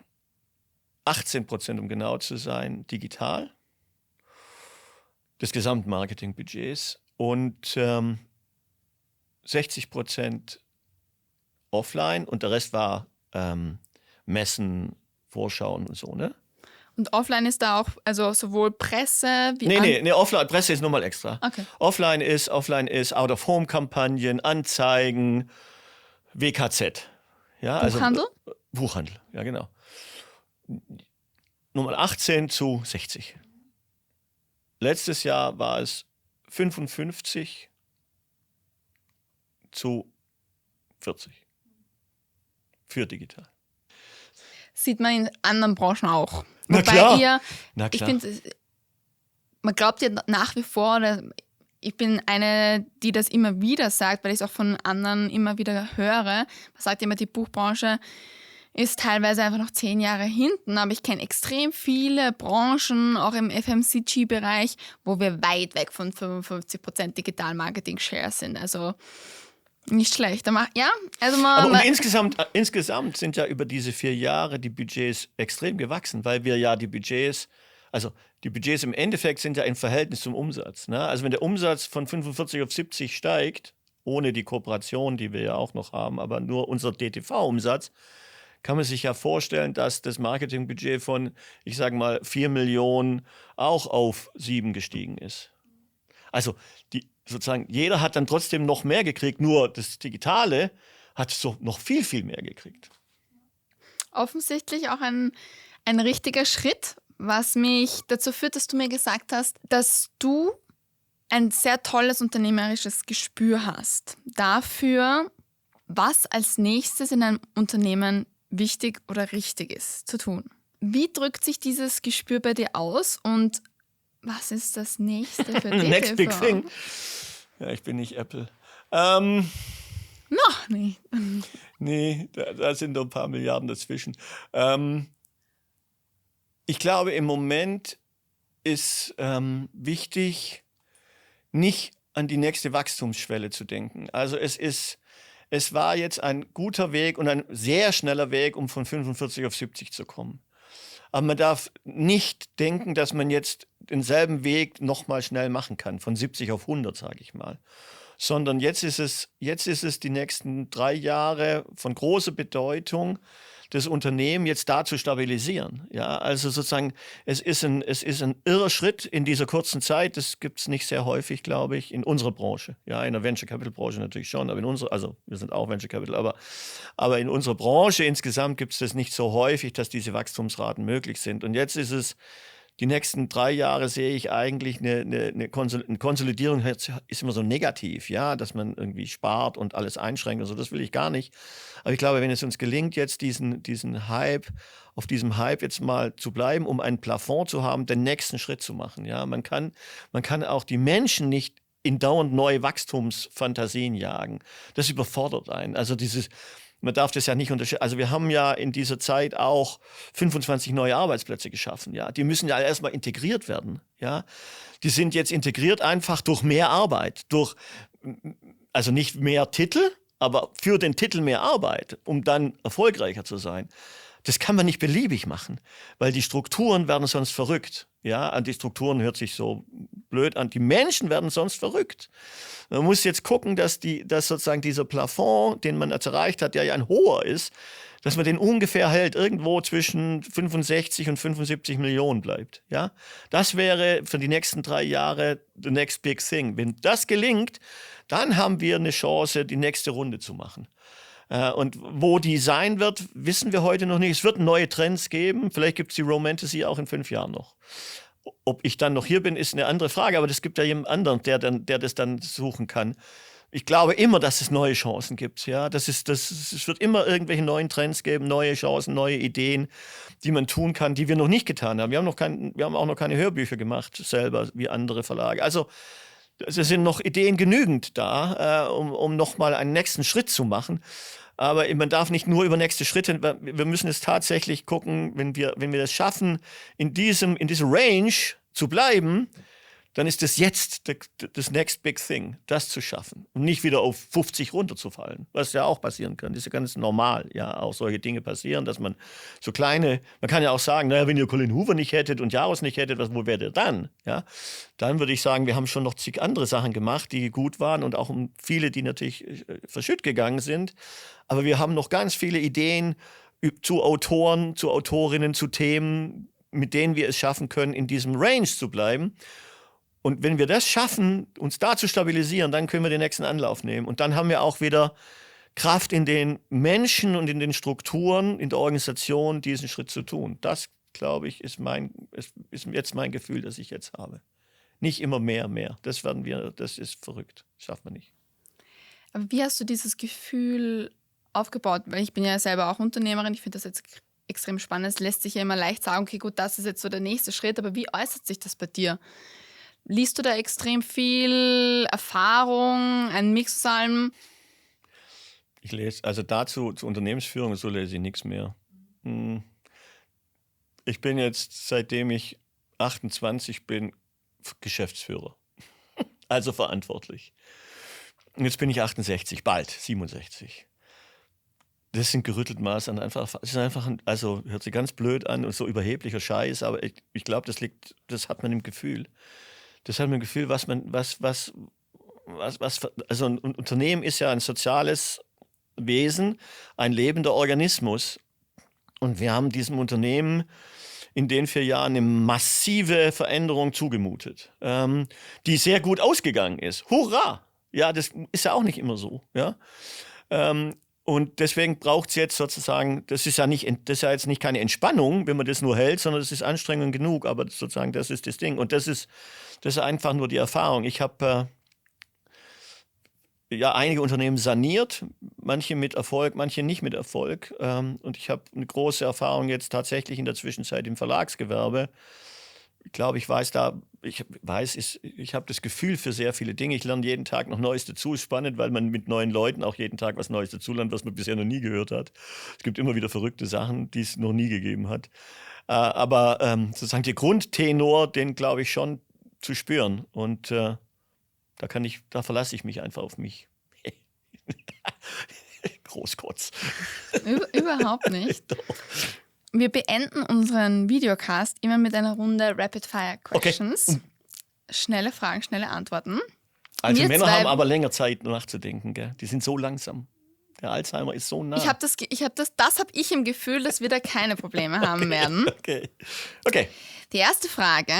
A: 18%, um genau zu sein, digital, des Gesamtmarketingbudgets, und 60% offline, und der Rest war Messen, Vorschauen und so, ne?
B: Und offline ist da auch, also sowohl Presse wie...
A: Nee, offline, Presse ist nochmal extra.
B: Okay.
A: Offline ist Out-of-Home-Kampagnen, Anzeigen, WKZ. Ja,
B: Buchhandel?
A: Also, Buchhandel, ja genau. Nummer 18 zu 60. Letztes Jahr war es 55 zu 40 für digital.
B: Sieht man in anderen Branchen auch.
A: Na
B: Wobei
A: klar.
B: ich finde, man glaubt ja nach wie vor, oder ich bin eine, die das immer wieder sagt, weil ich es auch von anderen immer wieder höre. Man sagt immer, die Buchbranche ist teilweise einfach noch 10 Jahre hinten, aber ich kenne extrem viele Branchen, auch im FMCG-Bereich, wo wir weit weg von 55% Digital-Marketing-Share sind. Also nicht schlecht.
A: Aber insgesamt sind ja über diese 4 Jahre die Budgets extrem gewachsen, weil wir ja die Budgets im Endeffekt sind ja im Verhältnis zum Umsatz. Ne? Also wenn der Umsatz von 45 auf 70 steigt, ohne die Kooperation, die wir ja auch noch haben, aber nur unser DTV-Umsatz, kann man sich ja vorstellen, dass das Marketingbudget von, ich sage mal, 4 Millionen auch auf 7 gestiegen ist. Also sozusagen, jeder hat dann trotzdem noch mehr gekriegt, nur das Digitale hat so noch viel, viel mehr gekriegt.
B: Offensichtlich auch ein richtiger Schritt, was mich dazu führt, dass du mir gesagt hast, dass du ein sehr tolles unternehmerisches Gespür hast dafür, was als nächstes in einem Unternehmen wichtig oder richtig ist zu tun. Wie drückt sich dieses Gespür bei dir aus und was ist das nächste für DTV?
A: Next big thing. Ja, ich bin nicht Apple.
B: Noch nicht.
A: Nee, da sind noch ein paar Milliarden dazwischen. Ich glaube, im Moment ist wichtig, nicht an die nächste Wachstumsschwelle zu denken. Also es war jetzt ein guter Weg und ein sehr schneller Weg, um von 45 auf 70 zu kommen. Aber man darf nicht denken, dass man jetzt denselben Weg nochmal schnell machen kann, von 70 auf 100, sage ich mal. Sondern jetzt ist es die nächsten 3 Jahre von großer Bedeutung, das Unternehmen jetzt da zu stabilisieren. Ja, also sozusagen, es ist ein irrer Schritt in dieser kurzen Zeit. Das gibt es nicht sehr häufig, glaube ich, in unserer Branche. Ja, in der Venture Capital Branche natürlich schon, aber wir sind auch Venture Capital, aber in unserer Branche insgesamt gibt es das nicht so häufig, dass diese Wachstumsraten möglich sind. Und jetzt ist es, die nächsten 3 Jahre sehe ich eigentlich eine Konsolidierung, ist immer so negativ, ja, dass man irgendwie spart und alles einschränkt. Also das will ich gar nicht. Aber ich glaube, wenn es uns gelingt, jetzt auf diesem Hype jetzt mal zu bleiben, um ein Plafond zu haben, den nächsten Schritt zu machen. Ja, man kann auch die Menschen nicht in dauernd neue Wachstumsfantasien jagen. Das überfordert einen. Also man darf das ja nicht unterscheiden. Also wir haben ja in dieser Zeit auch 25 neue Arbeitsplätze geschaffen. Ja, die müssen ja erstmal integriert werden. Ja, die sind jetzt integriert einfach durch mehr Arbeit, also nicht mehr Titel, aber für den Titel mehr Arbeit, um dann erfolgreicher zu sein. Das kann man nicht beliebig machen, weil die Strukturen werden sonst verrückt. Ja, an die Strukturen hört sich so blöd an. Die Menschen werden sonst verrückt. Man muss jetzt gucken, dass sozusagen dieser Plafond, den man jetzt erreicht hat, der ja ein hoher ist, dass man den ungefähr hält, irgendwo zwischen 65 und 75 Millionen bleibt. Ja, das wäre für die nächsten 3 Jahre the next big thing. Wenn das gelingt, dann haben wir eine Chance, die nächste Runde zu machen. Und wo die sein wird, wissen wir heute noch nicht. Es wird neue Trends geben. Vielleicht gibt es die Romantasy auch in 5 Jahren noch. Ob ich dann noch hier bin, ist eine andere Frage. Aber es gibt ja jemand anderen, der das dann suchen kann. Ich glaube immer, dass es neue Chancen gibt. Ja? Es wird immer irgendwelche neuen Trends geben, neue Chancen, neue Ideen, die man tun kann, die wir noch nicht getan haben. Wir haben auch noch keine Hörbücher gemacht, selber, wie andere Verlage. Also es sind noch Ideen genügend da, um nochmal einen nächsten Schritt zu machen. Aber man darf nicht nur über nächste Schritte, wir müssen es tatsächlich gucken, wenn wir das schaffen, in dieser Range zu bleiben, dann ist das jetzt das next big thing, das zu schaffen und nicht wieder auf 50 runterzufallen, was ja auch passieren kann. Das ist ja ganz normal, ja, auch solche Dinge passieren, dass man so kleine, man kann ja auch sagen, naja, wenn ihr Colin Hoover nicht hättet und Jaros nicht hättet, wo wärt ihr dann? Ja, dann würde ich sagen, wir haben schon noch zig andere Sachen gemacht, die gut waren und auch viele, die natürlich verschütt gegangen sind, aber wir haben noch ganz viele Ideen zu Autoren, zu Autorinnen, zu Themen, mit denen wir es schaffen können, in diesem Range zu bleiben. Und wenn wir das schaffen, uns da zu stabilisieren, dann können wir den nächsten Anlauf nehmen. Und dann haben wir auch wieder Kraft in den Menschen und in den Strukturen, in der Organisation, diesen Schritt zu tun. Das, glaube ich, ist jetzt mein Gefühl, das ich jetzt habe. Nicht immer mehr. Das ist verrückt. Das schafft man nicht.
B: Aber wie hast du dieses Gefühl aufgebaut? Weil ich bin ja selber auch Unternehmerin. Ich finde das jetzt extrem spannend. Es lässt sich ja immer leicht sagen, okay, gut, das ist jetzt so der nächste Schritt. Aber wie äußert sich das bei dir? Liest du da extrem viel Erfahrung, ein Mix aus allem?
A: Ich lese, also dazu, zur Unternehmensführung, so lese ich nichts mehr. Ich bin jetzt, seitdem ich 28 bin, Geschäftsführer. Also verantwortlich. Und jetzt bin ich 68, bald 67. Das sind gerüttelt Maß an einfach, es ist einfach, also hört sich ganz blöd an und so überheblicher Scheiß, aber ich glaube, das hat man im Gefühl. Das hat man im Gefühl, also ein Unternehmen ist ja ein soziales Wesen, ein lebender Organismus. Und wir haben diesem Unternehmen in den 4 Jahren eine massive Veränderung zugemutet, die sehr gut ausgegangen ist. Hurra! Ja, das ist ja auch nicht immer so. Ja? Und deswegen braucht es jetzt sozusagen, das ist ja jetzt nicht keine Entspannung, wenn man das nur hält, sondern das ist Anstrengung genug, aber sozusagen das ist das Ding. Und das ist einfach nur die Erfahrung. Ich habe einige Unternehmen saniert, manche mit Erfolg, manche nicht mit Erfolg. Und ich habe eine große Erfahrung jetzt tatsächlich in der Zwischenzeit im Verlagsgewerbe. Ich glaube, ich habe das Gefühl für sehr viele Dinge. Ich lerne jeden Tag noch Neues dazu. Ist spannend, weil man mit neuen Leuten auch jeden Tag was Neues dazu lernt, was man bisher noch nie gehört hat. Es gibt immer wieder verrückte Sachen, die es noch nie gegeben hat. Aber sozusagen der Grundtenor, den glaube ich schon zu spüren. Und da verlasse ich mich einfach auf mich. Großkotz.
B: Überhaupt nicht. Wir beenden unseren Videocast immer mit einer Runde Rapid-Fire-Questions. Okay. Schnelle Fragen, schnelle Antworten.
A: Also Männer haben aber länger Zeit nachzudenken, gell? Die sind so langsam. Der Alzheimer ist so nah.
B: Das habe ich im Gefühl, dass wir da keine Probleme haben werden.
A: Okay.
B: Die erste Frage.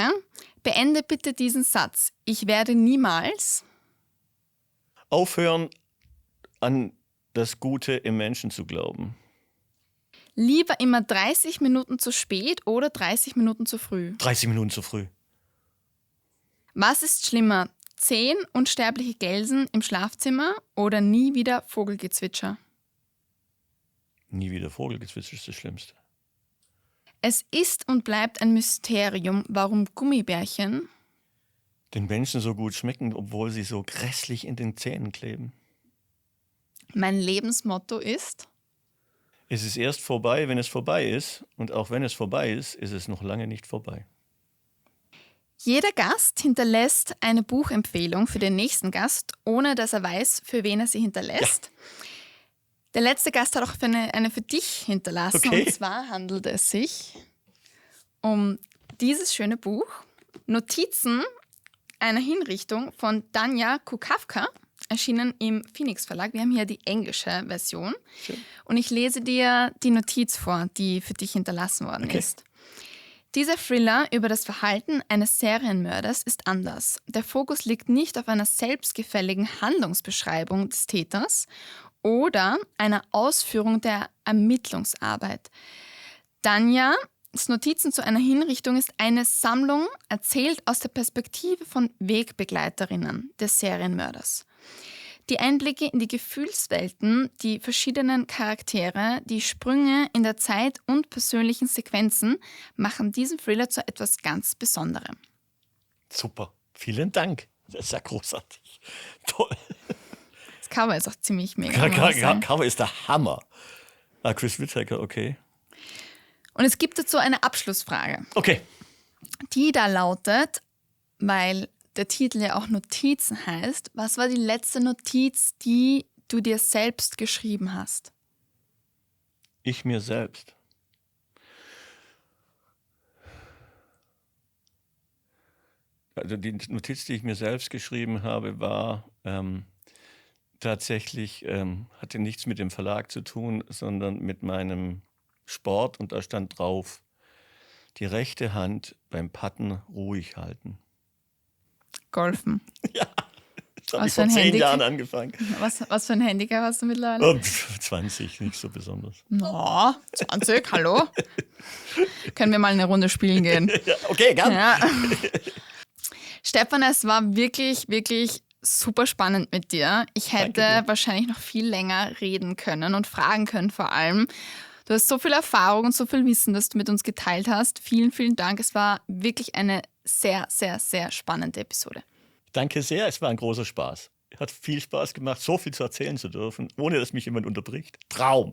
B: Beende bitte diesen Satz. Ich werde niemals
A: aufhören, an das Gute im Menschen zu glauben.
B: Lieber immer 30 Minuten zu spät oder 30 Minuten zu früh?
A: 30 Minuten zu früh.
B: Was ist schlimmer? 10 unsterbliche Gelsen im Schlafzimmer oder nie wieder Vogelgezwitscher?
A: Nie wieder Vogelgezwitscher ist das Schlimmste.
B: Es ist und bleibt ein Mysterium, warum Gummibärchen
A: den Menschen so gut schmecken, obwohl sie so grässlich in den Zähnen kleben.
B: Mein Lebensmotto ist:
A: Es ist erst vorbei, wenn es vorbei ist. Und auch wenn es vorbei ist, ist es noch lange nicht vorbei.
B: Jeder Gast hinterlässt eine Buchempfehlung für den nächsten Gast, ohne dass er weiß, für wen er sie hinterlässt. Ja. Der letzte Gast hat auch eine für dich hinterlassen. Okay. Und zwar handelt es sich um dieses schöne Buch, Notizen einer Hinrichtung von Dania Kukawka, erschienen im Phoenix Verlag. Wir haben hier die englische Version. Schön. Und ich lese dir die Notiz vor, die für dich hinterlassen worden ist. Dieser Thriller über das Verhalten eines Serienmörders ist anders. Der Fokus liegt nicht auf einer selbstgefälligen Handlungsbeschreibung des Täters oder einer Ausführung der Ermittlungsarbeit. Danias Notizen zu einer Hinrichtung ist eine Sammlung, erzählt aus der Perspektive von Wegbegleiterinnen des Serienmörders. Die Einblicke in die Gefühlswelten, die verschiedenen Charaktere, die Sprünge in der Zeit und persönlichen Sequenzen machen diesen Thriller zu etwas ganz Besonderem.
A: Super, vielen Dank. Das ist ja großartig. Toll.
B: Das Cover ist auch ziemlich mega.
A: Cover ist der Hammer. Chris Whittaker, okay.
B: Und es gibt dazu eine Abschlussfrage.
A: Okay.
B: Die da lautet, weil der Titel ja auch Notizen heißt, was war die letzte Notiz, die du dir selbst geschrieben hast?
A: Ich mir selbst. Also die Notiz, die ich mir selbst geschrieben habe, war tatsächlich, hatte nichts mit dem Verlag zu tun, sondern mit meinem Sport. Und da stand drauf, die rechte Hand beim Patten ruhig halten.
B: Golfen.
A: Ja, das habe
B: Was
A: ich
B: für
A: vor
B: ein
A: 10
B: Handicap?
A: Jahren angefangen.
B: Was für ein Handicap hast du mittlerweile?
A: 20, nicht so besonders.
B: No, 20, hallo? Können wir mal eine Runde spielen gehen?
A: Ja, okay, gern.
B: Ja. Stefan, es war wirklich, wirklich super spannend mit dir. Ich hätte
A: Danke dir.
B: wahrscheinlich noch viel länger reden können und fragen können vor allem. Du hast so viel Erfahrung und so viel Wissen, das du mit uns geteilt hast. Vielen, vielen Dank. Es war wirklich eine sehr, sehr, sehr spannende Episode.
A: Danke sehr, es war ein großer Spaß. Hat viel Spaß gemacht, so viel zu erzählen zu dürfen, ohne dass mich jemand unterbricht. Traum.